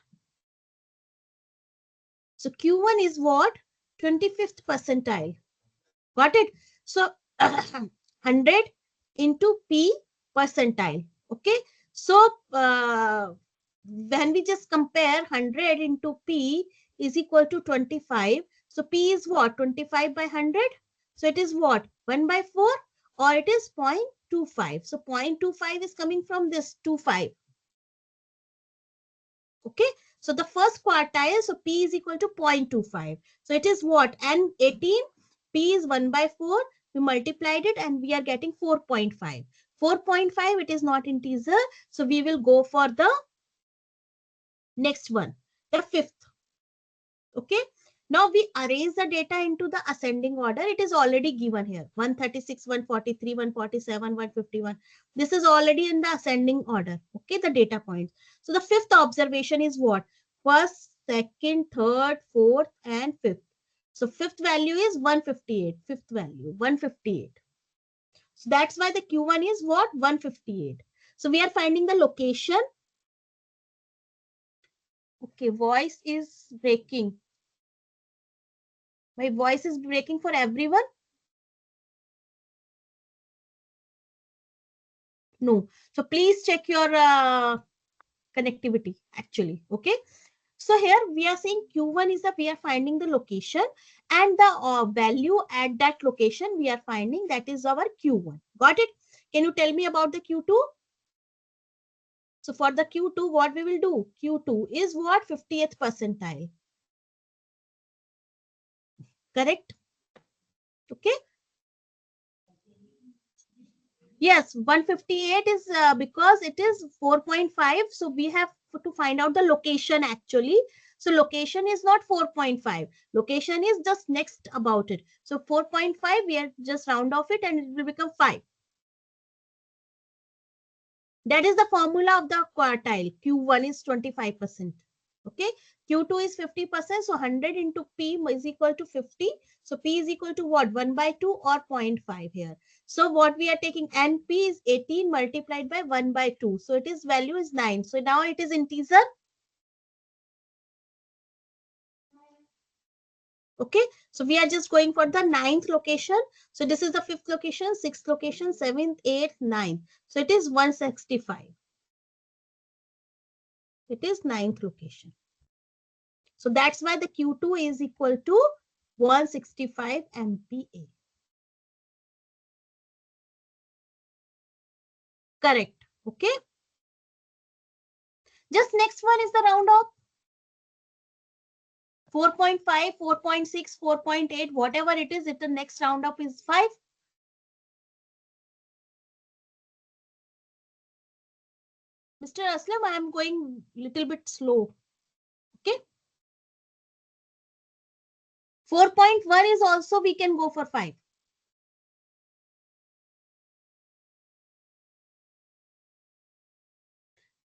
So Q1 is what? 25th percentile. Got it? So 100 into P percentile. Okay. So when we just compare 100 into P is equal to 25. So P is what? 25 by 100. So it is what? 1 by 4 or it is 0.25. So 0.25 is coming from this 25. Okay. So the first quartile, so P is equal to 0.25. So it is what? And 18, P is 1 by 4. We multiplied it and we are getting 4.5. 4.5, it is not integer. So we will go for the next one, the fifth. Okay. Now we arrange the data into the ascending order. It is already given here. 136, 143, 147, 151. This is already in the ascending order. Okay, the data points. So the fifth observation is what? First, second, third, fourth, and fifth. So fifth value is 158. Fifth value, 158. So that's why the Q1 is what? 158. So we are finding the location. Okay, voice is breaking. My voice is breaking for everyone. No. So please check your connectivity actually. Okay. So here we are saying Q1 is that we are finding the location and the value at that location we are finding, that is our Q1. Got it? Can you tell me about the Q2? So for the Q2, what we will do? Q2 is what? 50th percentile. Correct? Okay. Yes, 158 is because it is 4.5. So we have to find out the location actually. So location is not 4.5. Location is just next about it. So 4.5, we are just round off it and it will become 5. That is the formula of the quartile. Q1 is 25%. Okay. Q2 is 50%. So 100 into P is equal to 50. So P is equal to what? 1 by 2 or 0.5 here. So what we are taking, and P is 18 multiplied by 1 by 2. So it is value is 9. So now it is integer. Okay. So we are just going for the 9th location. So this is the 5th location, 6th location, 7th, 8th, 9th. So it is 165. It is 9th location. So that's why the Q2 is equal to 165 MPa. Correct. Okay. Just next one is the round up. 4.5, 4.6, 4.8, whatever it is, the next round up is 5. Mr. Aslam, I am going little bit slow. Okay. 4.1 is also we can go for 5.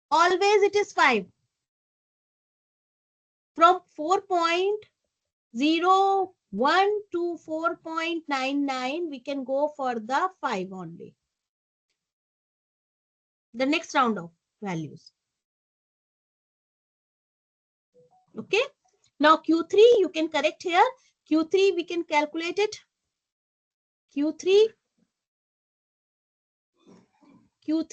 Always it is 5. From 4.01 to 4.99, we can go for the 5 only. The next round of values. Okay. Now Q3, you can correct here. Q3, we can calculate it. Q3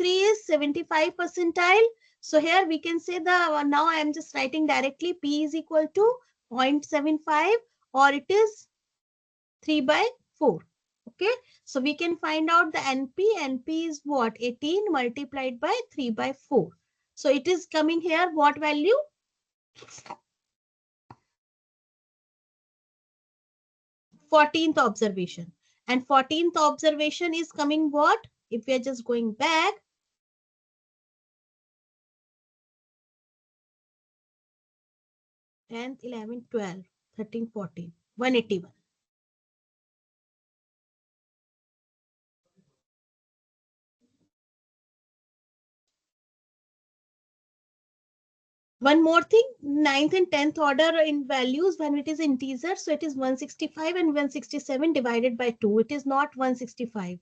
is 75 percentile. So here we can say the, now I am just writing directly P is equal to 0.75 or it is 3/4. Okay, so we can find out the NP. NP is what? 18 multiplied by 3/4. So it is coming here what value? 14th observation. And 14th observation is coming what? If we are just going back, 10th, 11, 12, 13, 14, 181. One more thing, 9th and 10th order in values when it is integer, so it is 165 and 167 divided by 2. It is not 165.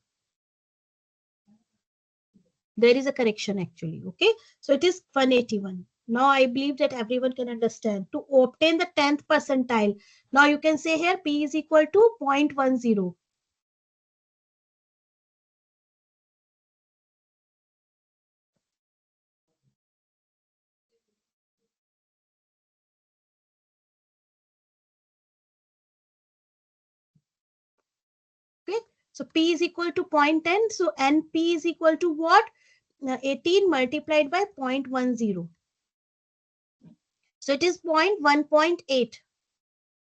There is a correction actually. Okay, so it is 181. Now I believe that everyone can understand. To obtain the 10th percentile, now you can say here P is equal to 0.10. Okay, so P is equal to 0.10. So NP is equal to what? 18 multiplied by 0.10. So it is 1.8.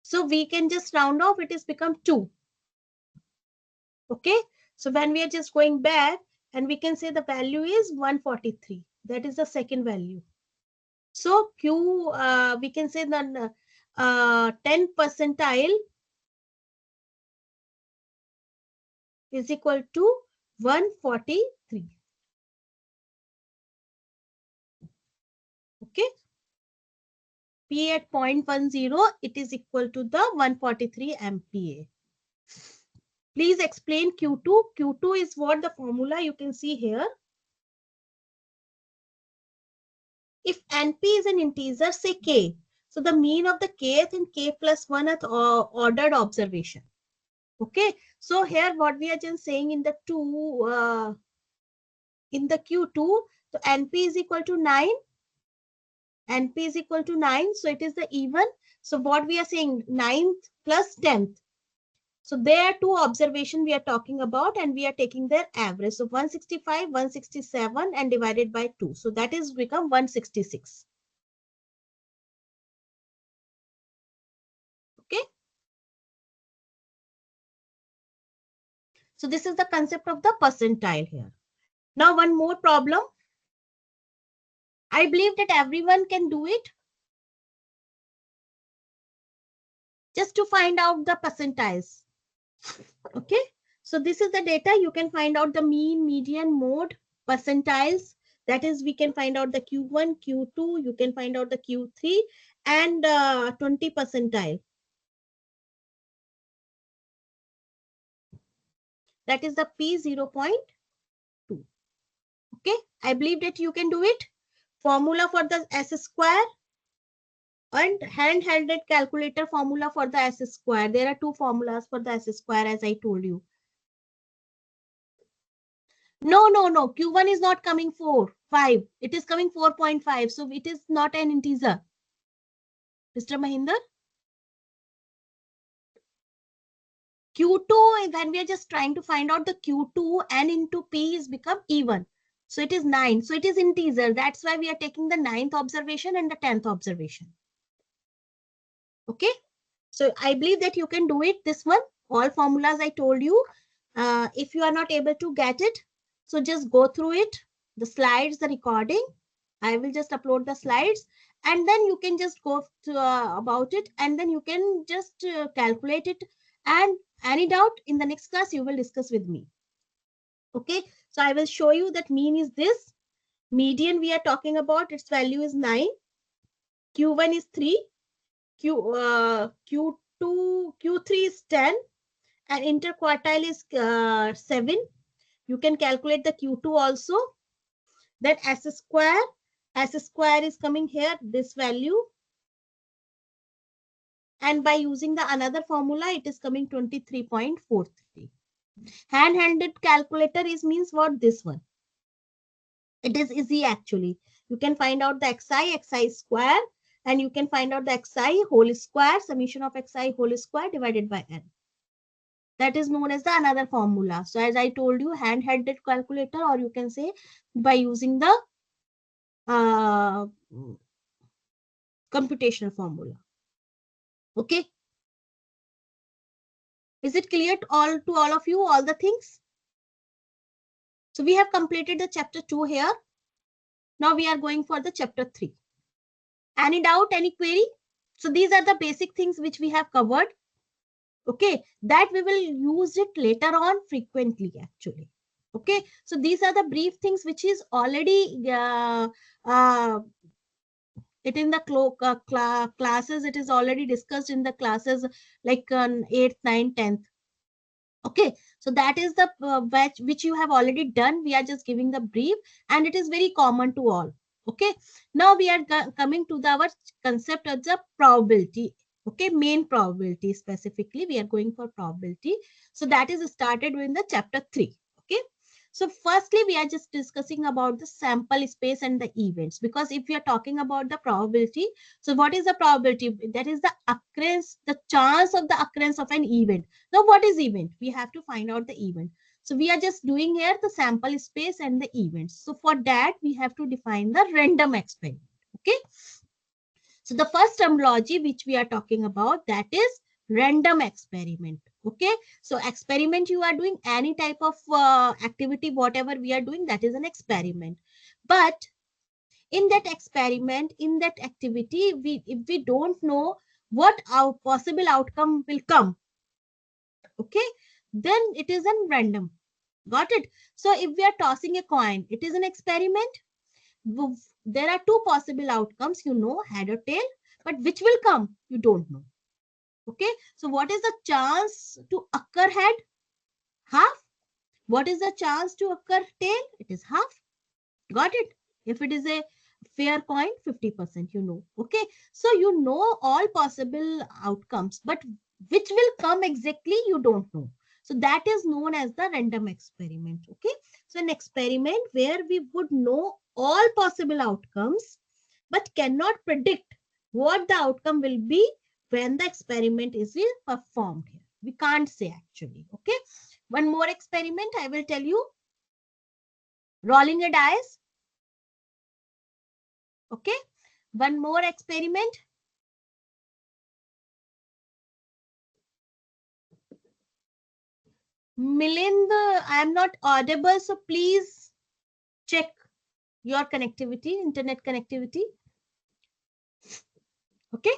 So we can just round off, it has become 2. Okay, so when we are just going back and we can say the value is 143. That is the second value. So Q, we can say the 10 percentile is equal to 143. Okay, P at 0.10, it is equal to the 143 MPa. Please explain Q2. Q2 is what the formula you can see here. If NP is an integer, say K. So the mean of the kth and K plus 1th ordered observation. Okay. So here what we are just saying in the in the Q2, so NP is equal to 9. NP is equal to 9. So it is the even. So what we are saying, 9th plus 10th. So there are two observations we are talking about and we are taking their average. So 165, 167 and divided by 2. So that is become 166. Okay. So this is the concept of the percentile here. Now one more problem. I believe that everyone can do it. Just to find out the percentiles. Okay. So this is the data. You can find out the mean, median, mode, percentiles. That is, we can find out the Q1, Q2. You can find out the Q3 and 20 percentile. That is the P 0.2. Okay. I believe that you can do it. Formula for the S square and hand-held calculator formula for the S square. There are two formulas for the S square as I told you. No. Q1 is not coming 5. It is coming 4.5. So it is not an integer. Mr. Mahinder? Q2, when we are just trying to find out the Q2, N into P is become even. So it is 9. So it is integer. That's why we are taking the 9th observation and the 10th observation. Okay. So I believe that you can do it. This one, all formulas I told you. If you are not able to get it, so just go through it, the slides, the recording. I will just upload the slides and then you can just go to, about it and then you can just calculate it. And any doubt in the next class, you will discuss with me. Okay. So I will show you that mean is this. Median we are talking about, its value is 9. Q1 is 3. Q2, Q3 is 10 and interquartile is 7. You can calculate the Q2 also. Then S square is coming here, this value. And by using the another formula, it is coming 23.43. Hand-handed calculator is means what? This one. It is easy actually. You can find out the xi square, and you can find out the xi whole square, summation of xi whole square divided by n. That is known as the another formula. So as I told you, hand-handed calculator, or you can say by using the uh, computational formula. Okay. Is it clear to all of you, all the things? So we have completed the chapter 2 here. Now we are going for the chapter 3. Any doubt, any query? So these are the basic things which we have covered. Okay, that we will use it later on frequently actually. Okay, so these are the brief things which is already it in the classes. It is already discussed in the classes like 8th, 9th, 10th. Okay, so that is the batch which you have already done. We are just giving the brief, and it is very common to all. Okay, now we are coming to our concept of the probability. Okay, main probability specifically, we are going for probability. So that is started in the chapter 3. Okay, so firstly, we are just discussing about the sample space and the events, because if we are talking about the probability, so what is the probability? That is the occurrence, the chance of the occurrence of an event. Now, what is event? We have to find out the event. So we are just doing here the sample space and the events. So for that, we have to define the random experiment. Okay. So the first terminology which we are talking about, that is random experiment. Okay. So experiment, you are doing any type of activity, whatever we are doing, that is an experiment. But in that experiment, in that activity, if we don't know what our possible outcome will come, okay, then it is a random. Got it? So if we are tossing a coin, it is an experiment. There are two possible outcomes, you know, head or tail, but which will come, you don't know. Okay, so what is the chance to occur head? Half. What is the chance to occur tail? It is half. Got it? If it is a fair coin, 50%, you know. Okay, so you know all possible outcomes, but which will come exactly, you don't know. So that is known as the random experiment. Okay, so an experiment where we would know all possible outcomes but cannot predict what the outcome will be when the experiment is performed here. We can't say actually. Okay, one more experiment I will tell you. Rolling a dice. Okay, one more experiment. Milind, I am not audible, so please check your connectivity, internet connectivity. Okay.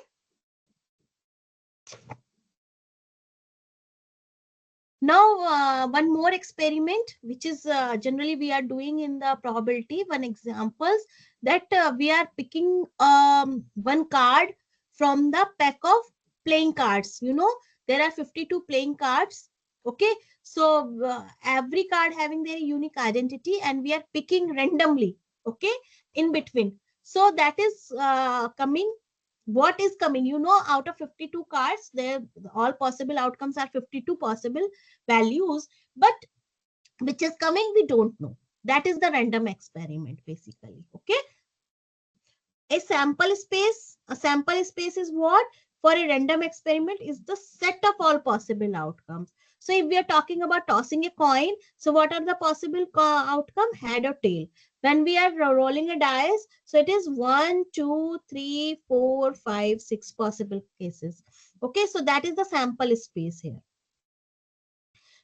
Now, one more experiment, which is generally we are doing in the probability. One examples that we are picking one card from the pack of playing cards. You know, there are 52 playing cards. Okay, so every card having their unique identity, and we are picking randomly. Okay, in between. So that is coming. What is coming, you know, out of 52 cards, there all possible outcomes are 52 possible values, but which is coming, we don't know. That is the random experiment basically. Okay, a sample space is what? For a random experiment is the set of all possible outcomes. So if we are talking about tossing a coin, so what are the possible outcome? Head or tail. When we are rolling a dice, so it is 1, 2, 3, 4, 5, 6 possible cases. Okay, so that is the sample space here.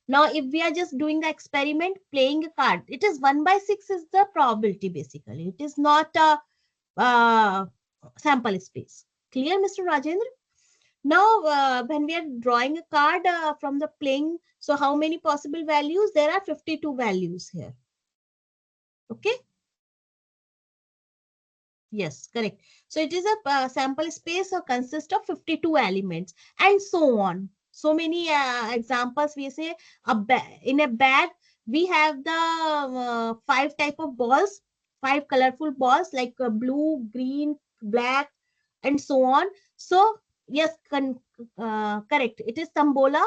Now, if we are just doing the experiment, playing a card, it is 1/6 is the probability basically. It is not a sample space. Clear, Mr. Rajendra? Now, when we are drawing a card from the playing, so how many possible values? There are 52 values here. Okay. Yes, correct. So it is a sample space or consists of 52 elements and so on. So many examples we say in a bag, we have the 5 type of balls, 5 colorful balls like blue, green, black, and so on. So yes, correct. It is Tambola.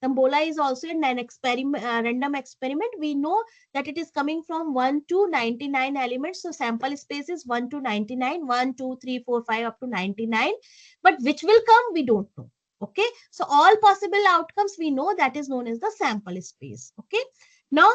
Tambola is also an random experiment. We know that it is coming from 1 to 99 elements. So sample space is 1 to 99, 1, 2, 3, 4, 5 up to 99. But which will come, we don't know. Okay. So all possible outcomes, we know that is known as the sample space. Okay. Now,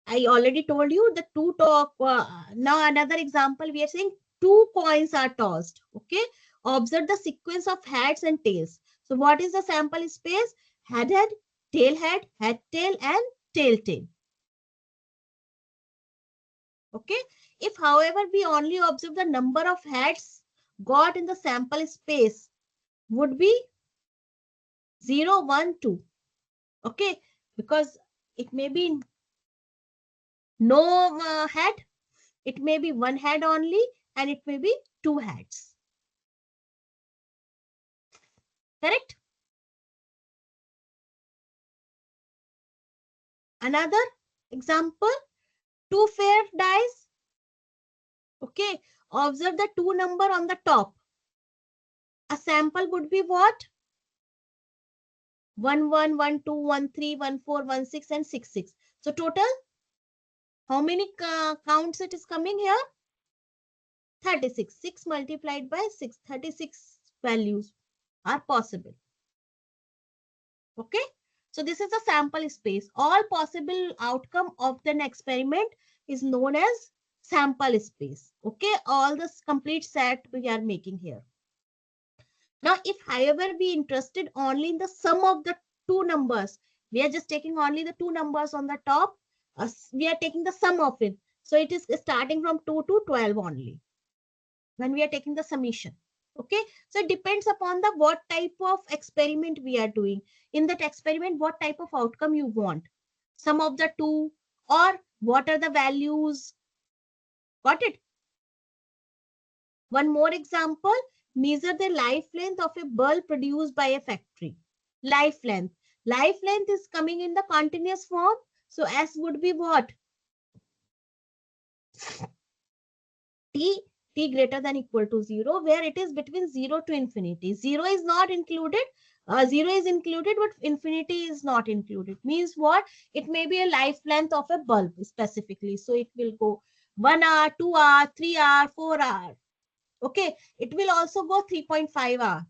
I already told you the two talk. Now another example, we are saying two coins are tossed. Okay. Observe the sequence of heads and tails. So what is the sample space? Head, head, tail, tail, and tail, tail. Okay. If, however, we only observe the number of heads got in the sample space, would be 0, 1, 2. Okay. Because it may be no head, it may be one head only, and it may be two heads. Correct? Another example, two fair dice. Okay. Observe the two number on the top. A sample would be what? 1, 1, 1, 2, 1, 3, 1, 4, 1, 6, and 6, 6. So total, how many counts it is coming here? 36. 6 multiplied by 6. 36 values are possible. Okay. So this is a sample space. All possible outcome of an experiment is known as sample space. Okay. All this complete set we are making here. Now, if however we interested only in the sum of the two numbers, we are just taking only the two numbers on the top. We are taking the sum of it. So it is starting from 2 to 12 only when we are taking the summation. Okay. So it depends upon the what type of experiment we are doing. In that experiment, what type of outcome you want. Sum of the two, or what are the values. Got it? One more example, measure the life length of a bulb produced by a factory. Life length. Life length is coming in the continuous form. So S would be what? T greater than equal to 0, where it is between 0 to infinity. 0 is not included. 0 is included, but infinity is not included. Means what? It may be a life length of a bulb specifically. So it will go 1 hour, 2 hour, 3 hour, 4 hour. Okay. It will also go 3.5 hour.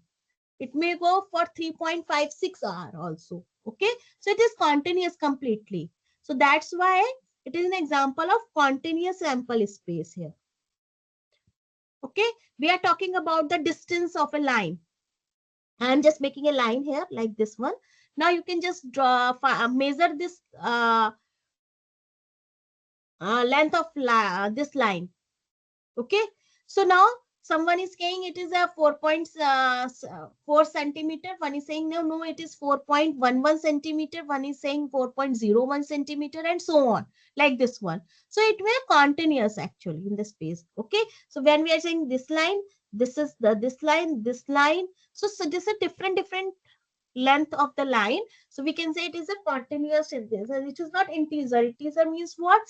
It may go for 3.56 hour also. Okay. So it is continuous completely. So that's why it is an example of continuous sample space here. Okay. We are talking about the distance of a line. I'm just making a line here like this one. Now you can just draw, measure this length of this line. Okay. So now someone is saying it is a 4.4 centimeter. One is saying no, it is 4.11 centimeter. One is saying 4.01 centimeter, and so on, like this one. So it may continuous actually in the space. Okay. So when we are saying this line, this is this line, this line. So this is a different length of the line. So we can say it is a continuous in this, and it is not integer. Integer means what?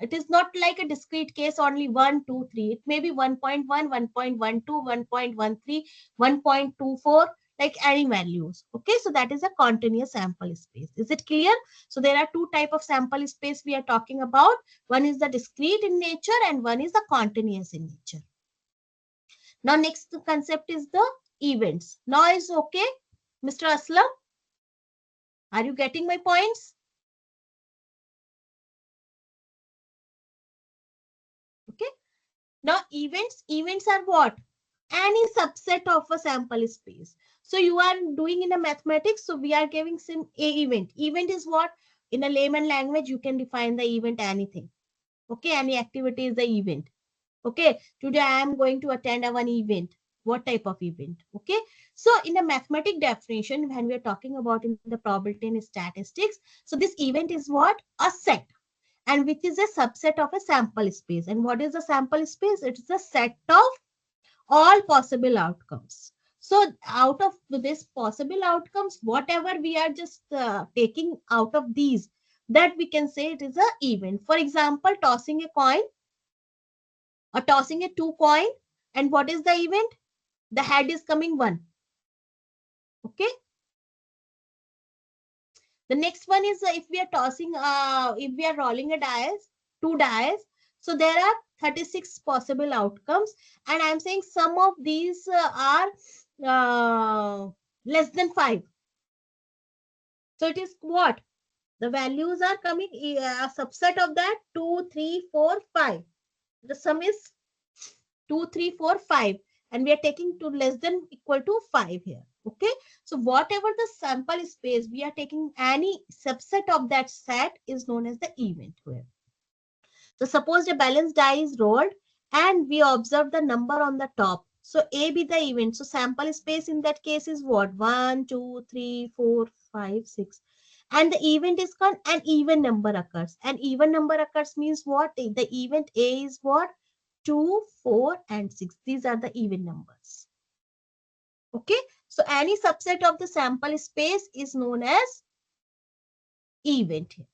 It is not like a discrete case only 1, 2, 3. It may be 1.1, 1.12, 1.13, 1.24, like any values. Okay, so that is a continuous sample space. Is it clear? So there are two types of sample space we are talking about. One is the discrete in nature and one is the continuous in nature. Now next concept is the events. Now is okay, Mr. Aslam? Are you getting my points? Okay. Now events are what? Any subset of a sample space. So you are doing in a mathematics. So we are giving some a event. Event is what? In a layman language, you can define the event anything. Okay. Any activity is the event. Okay. Today I am going to attend one event. What type of event? Okay. So in a mathematic definition, when we are talking about in the probability and statistics, so this event is what? A set, and which is a subset of a sample space. And what is the sample space? It is a set of all possible outcomes. So out of this possible outcomes, whatever we are just taking out of these, that we can say it is an event. For example, tossing a coin or tossing a two coin. And what is the event? The head is coming 1. Okay. The next one is if we are tossing, if we are rolling a dice, two dice. So there are 36 possible outcomes, and I'm saying some of these are less than 5. So it is what? The values are coming, a subset of that 2, 3, 4, 5. The sum is 2, 3, 4, 5. And we are taking to less than equal to 5 here. Okay. So whatever the sample space, we are taking any subset of that set is known as the event here. So suppose a balanced die is rolled and we observe the number on the top. So A be the event. So sample space in that case is what? 1, 2, 3, 4, 5, 6. And the event is called an even number occurs. An even number occurs means what? The event A is what? 2, 4, and 6. These are the even numbers. Okay. So any subset of the sample space is known as event here.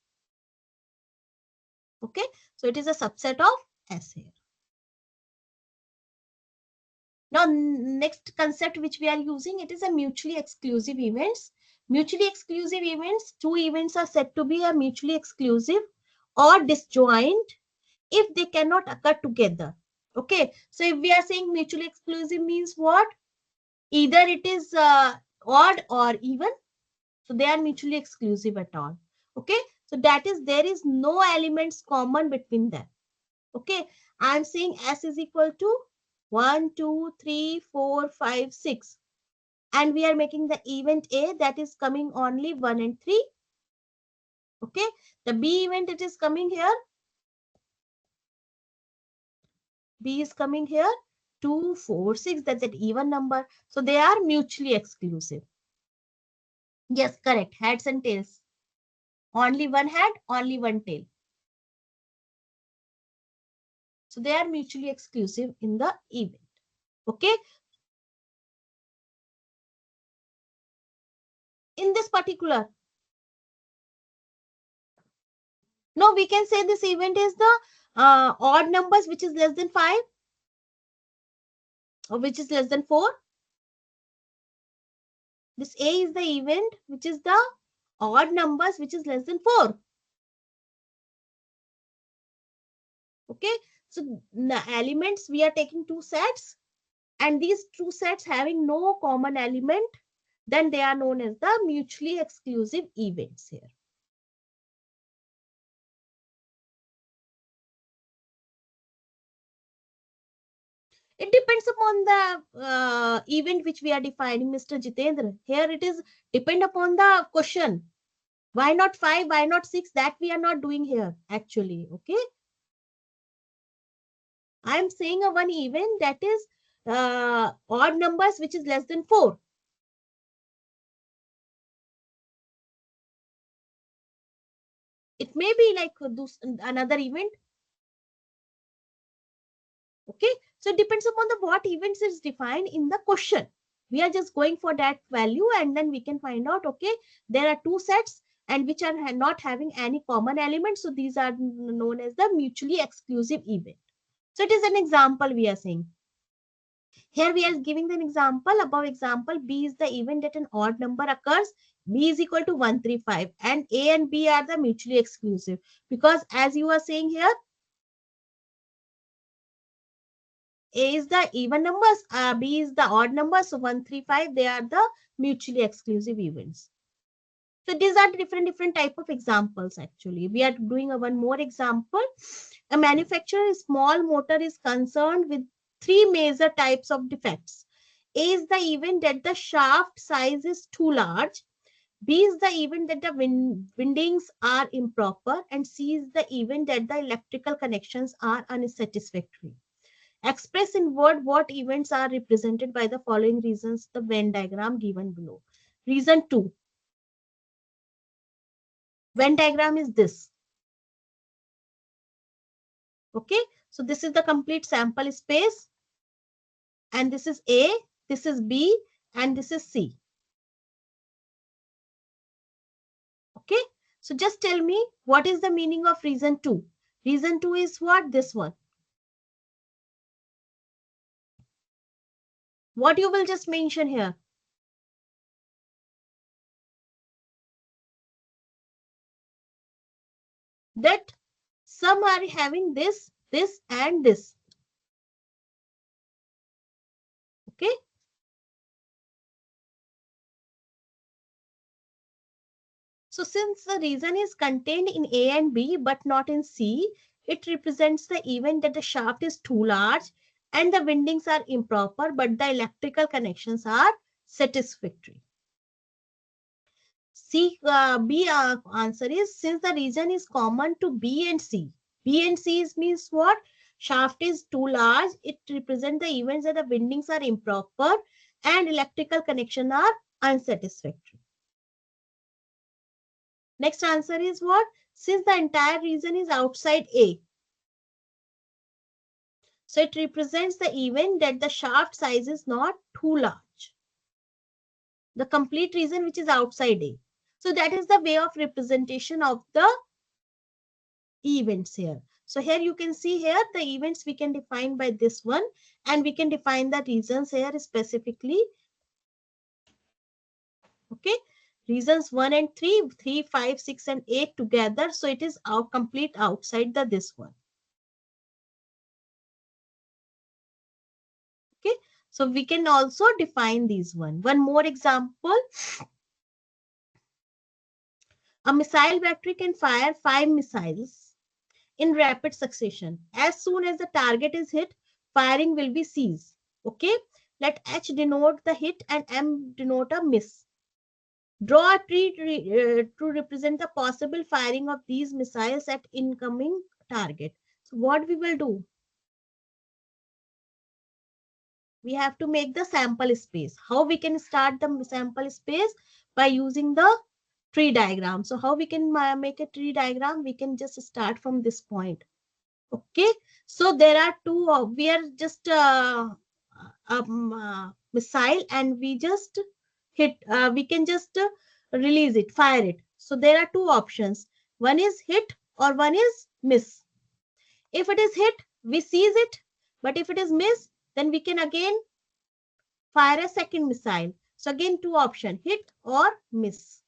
Okay. So it is a subset of S here. Now, next concept which we are using, it is a mutually exclusive events. Mutually exclusive events, two events are said to be a mutually exclusive or disjoint if they cannot occur together. Okay. So if we are saying mutually exclusive means what? Either it is odd or even. So they are mutually exclusive at all. Okay. So that is, there is no elements common between them. Okay. I am saying S is equal to 1, 2, 3, 4, 5, 6. And we are making the event A that is coming only 1 and 3. Okay. The B event, it is coming here. B is coming here. 2, 4, 6. That's an even number. So they are mutually exclusive. Yes, correct. Heads and tails. Only one head, only one tail. So they are mutually exclusive in the event. Okay. In this particular, no, we can say this event is the odd numbers which is less than 5 or which is less than 4. This A is the event which is the odd numbers which is less than 4. Okay. So the elements, we are taking two sets, and these two sets having no common element, then they are known as the mutually exclusive events here. It depends upon the event which we are defining, Mr. Jitendra. Here it is depend upon the question. Why not 5? Why not 6? That we are not doing here actually. Okay. I am saying a one event that is odd numbers which is less than 4. It may be like another event. Okay. So it depends upon the what events is defined in the question. We are just going for that value, and then we can find out, okay, there are two sets and which are not having any common element. So these are known as the mutually exclusive event. So it is an example we are saying. Here we are giving an example. Above example, B is the event that an odd number occurs. B is equal to 135, and A and B are the mutually exclusive, because as you are saying here, A is the even numbers, B is the odd numbers. So 135, they are the mutually exclusive events. So these are different type of examples actually. We are doing one more example. A manufacturer small motor is concerned with three major types of defects. A is the event that the shaft size is too large. B is the event that the windings are improper. And C is the event that the electrical connections are unsatisfactory. Express in word what events are represented by the following reasons, the Venn diagram given below. Reason 2. Venn diagram is this. Okay. So this is the complete sample space. And this is A, this is B, and this is C. Okay. So just tell me what is the meaning of reason 2. Reason 2 is what? This one. What you will just mention here? that some are having this, this and this. Okay. So since the reason is contained in A and B but not in C, it represents the event that the shaft is too large and the windings are improper but the electrical connections are satisfactory. B answer is, since the region is common to B and C. B and C means what? Shaft is too large. It represents the events that the windings are improper and electrical connections are unsatisfactory. Next answer is what? Since the entire region is outside A. So it represents the event that the shaft size is not too large. The complete region which is outside A. So that is the way of representation of the events here. So here you can see here the events we can define by this one, and we can define the reasons here specifically. Okay. Reasons 1 and 3, 3, 5, 6 and 8 together. So it is out complete outside the this one. Okay. So we can also define these one. One more example. A missile battery can fire 5 missiles in rapid succession. As soon as the target is hit, firing will be ceased. Okay. Let H denote the hit and M denote a miss. Draw a tree to represent the possible firing of these missiles at incoming target. So what we will do? We have to make the sample space. How we can start the sample space? By using the tree diagram. So how we can make a tree diagram? We can just start from this point. Okay. So there are two, we are just missile and we just hit, we can just release it, fire it. So there are two options. One is hit or one is miss. If it is hit, we seize it. But if it is miss, then we can again fire a second missile. So again, two options, hit or miss.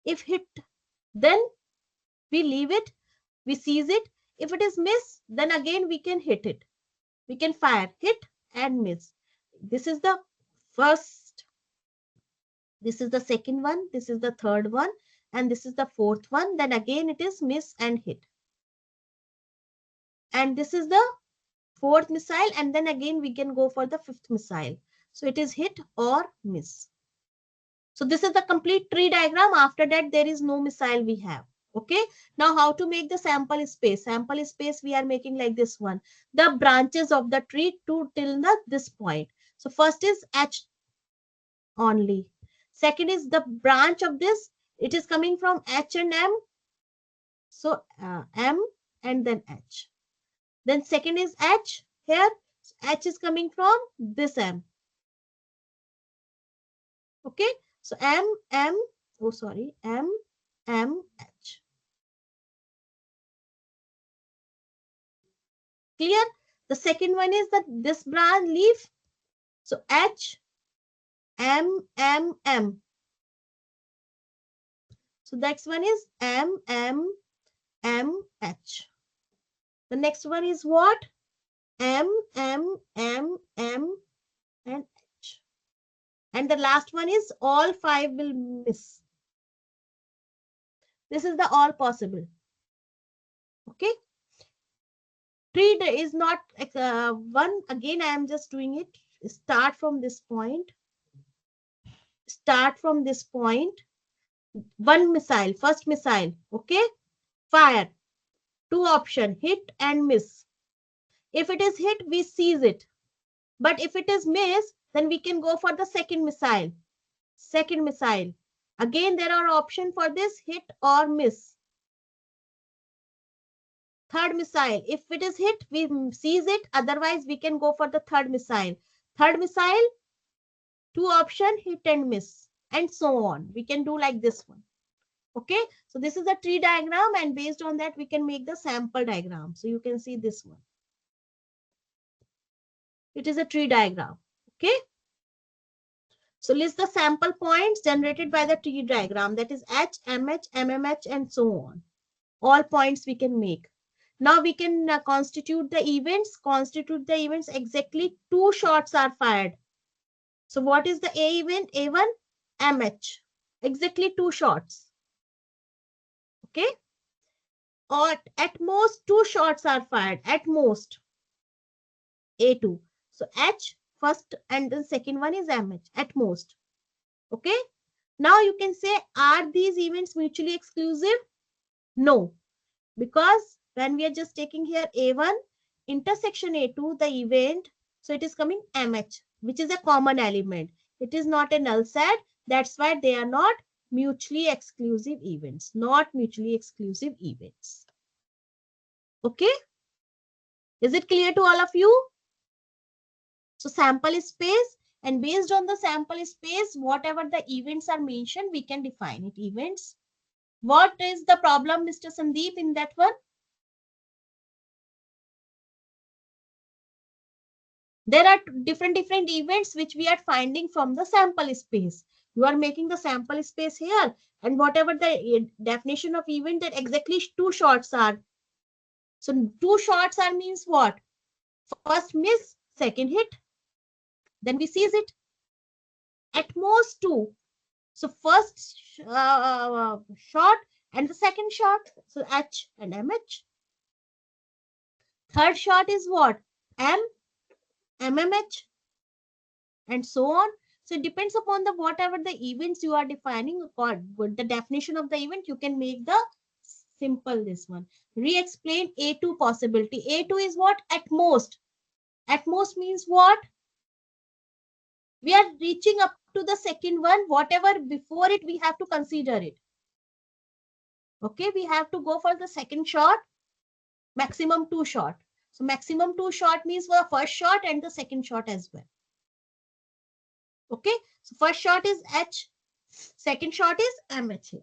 If hit, then we leave it, we seize it. If it is miss, then again we can hit it. We can fire, hit and miss. This is the first. This is the second one. This is the third one. And this is the fourth one. Then again it is miss and hit. And this is the fourth missile. And then again we can go for the fifth missile. So it is hit or miss. So this is the complete tree diagram. After that, there is no missile we have. Okay. Now how to make the sample space? Sample space we are making like this one. The branches of the tree to till this point. So first is H only. Second is the branch of this. It is coming from H and M. So M and then H. Then second is H here. H is coming from this M. Okay. So M, M, H. Clear? The second one is that this branch leaf. So H, M, M, M. So next one is M, M, M, H. The next one is what? M, M, M, M, and H. And the last one is all 5 will miss. This is the all possible. Okay. Tree is not one. Again, I am just doing it. Start from this point. Start from this point. One missile, first missile. Okay. Fire. Two option, hit and miss. If it is hit, we seize it. But if it is miss, then we can go for the second missile. Second missile. Again, there are options for this, hit or miss. Third missile. If it is hit, we seize it. Otherwise, we can go for the third missile. Third missile, two options, hit and miss. And so on. We can do like this one. Okay. So this is a tree diagram, and based on that, we can make the sample diagram. So you can see this one. It is a tree diagram. Okay. So list the sample points generated by the tree diagram. That is H, MH, MMH, and so on. All points we can make. Now we can constitute the events. Exactly 2 shots are fired. So what is the A event? A1, MH. Exactly 2 shots. Okay. Or at most 2 shots are fired. At most. A2. So H first and the second one is MH. At most. Okay. Now you can say, are these events mutually exclusive? No. Because when we are just taking here A1 intersection A2, the event, so it is coming MH, which is a common element. It is not a null set. That's why they are not mutually exclusive events. Not mutually exclusive events. Okay? Is it clear to all of you? So sample space, and based on the sample space, whatever the events are mentioned, we can define it. Events. What is the problem, Mr. Sandeep, in that one? There are different events which we are finding from the sample space. You are making the sample space here, and whatever the definition of event, that exactly 2 shots are. So 2 shots are means what? First miss, second hit, then we seize it. At most 2. So first shot and the second shot, so H and MH. Third shot is what? MMH, and so on. So it depends upon the whatever the events you are defining, or the definition of the event, you can make the simple this one. Re-explain A2 possibility. A2 is what? At most. At most means what? We are reaching up to the second one. Whatever before it, we have to consider it. Okay, we have to go for the second shot, maximum 2 shot. So maximum 2 shot means for the first shot and the second shot as well. Okay, so first shot is H, second shot is MH here.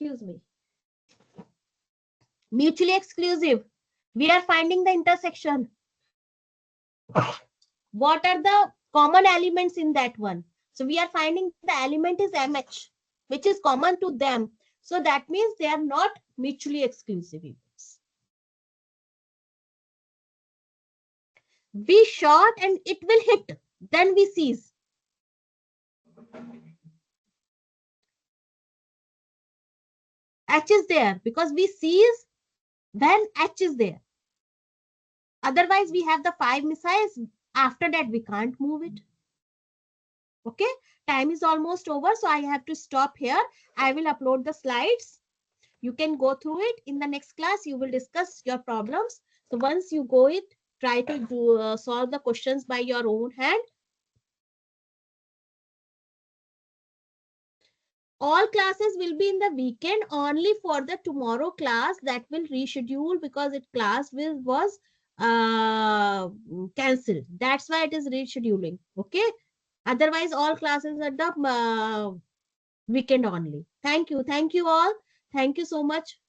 Excuse me. Mutually exclusive. We are finding the intersection. What are the common elements in that one? So we are finding the element is MH, which is common to them. So that means they are not mutually exclusive events. We shot and it will hit. Then we seize. H is there because we seize when H is there. Otherwise, we have the 5 missiles. After that, we can't move it. Okay, time is almost over, so I have to stop here. I will upload the slides. You can go through it. In the next class, you will discuss your problems. So once you go it, try to do, solve the questions by your own hand. All classes will be in the weekend. Only for the tomorrow class that will reschedule because it class was cancelled. That's why it is rescheduling. Okay. Otherwise, all classes at the weekend only. Thank you. Thank you all. Thank you so much.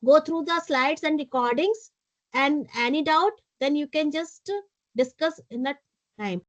Go through the slides and recordings, and any doubt, then you can just discuss in that time.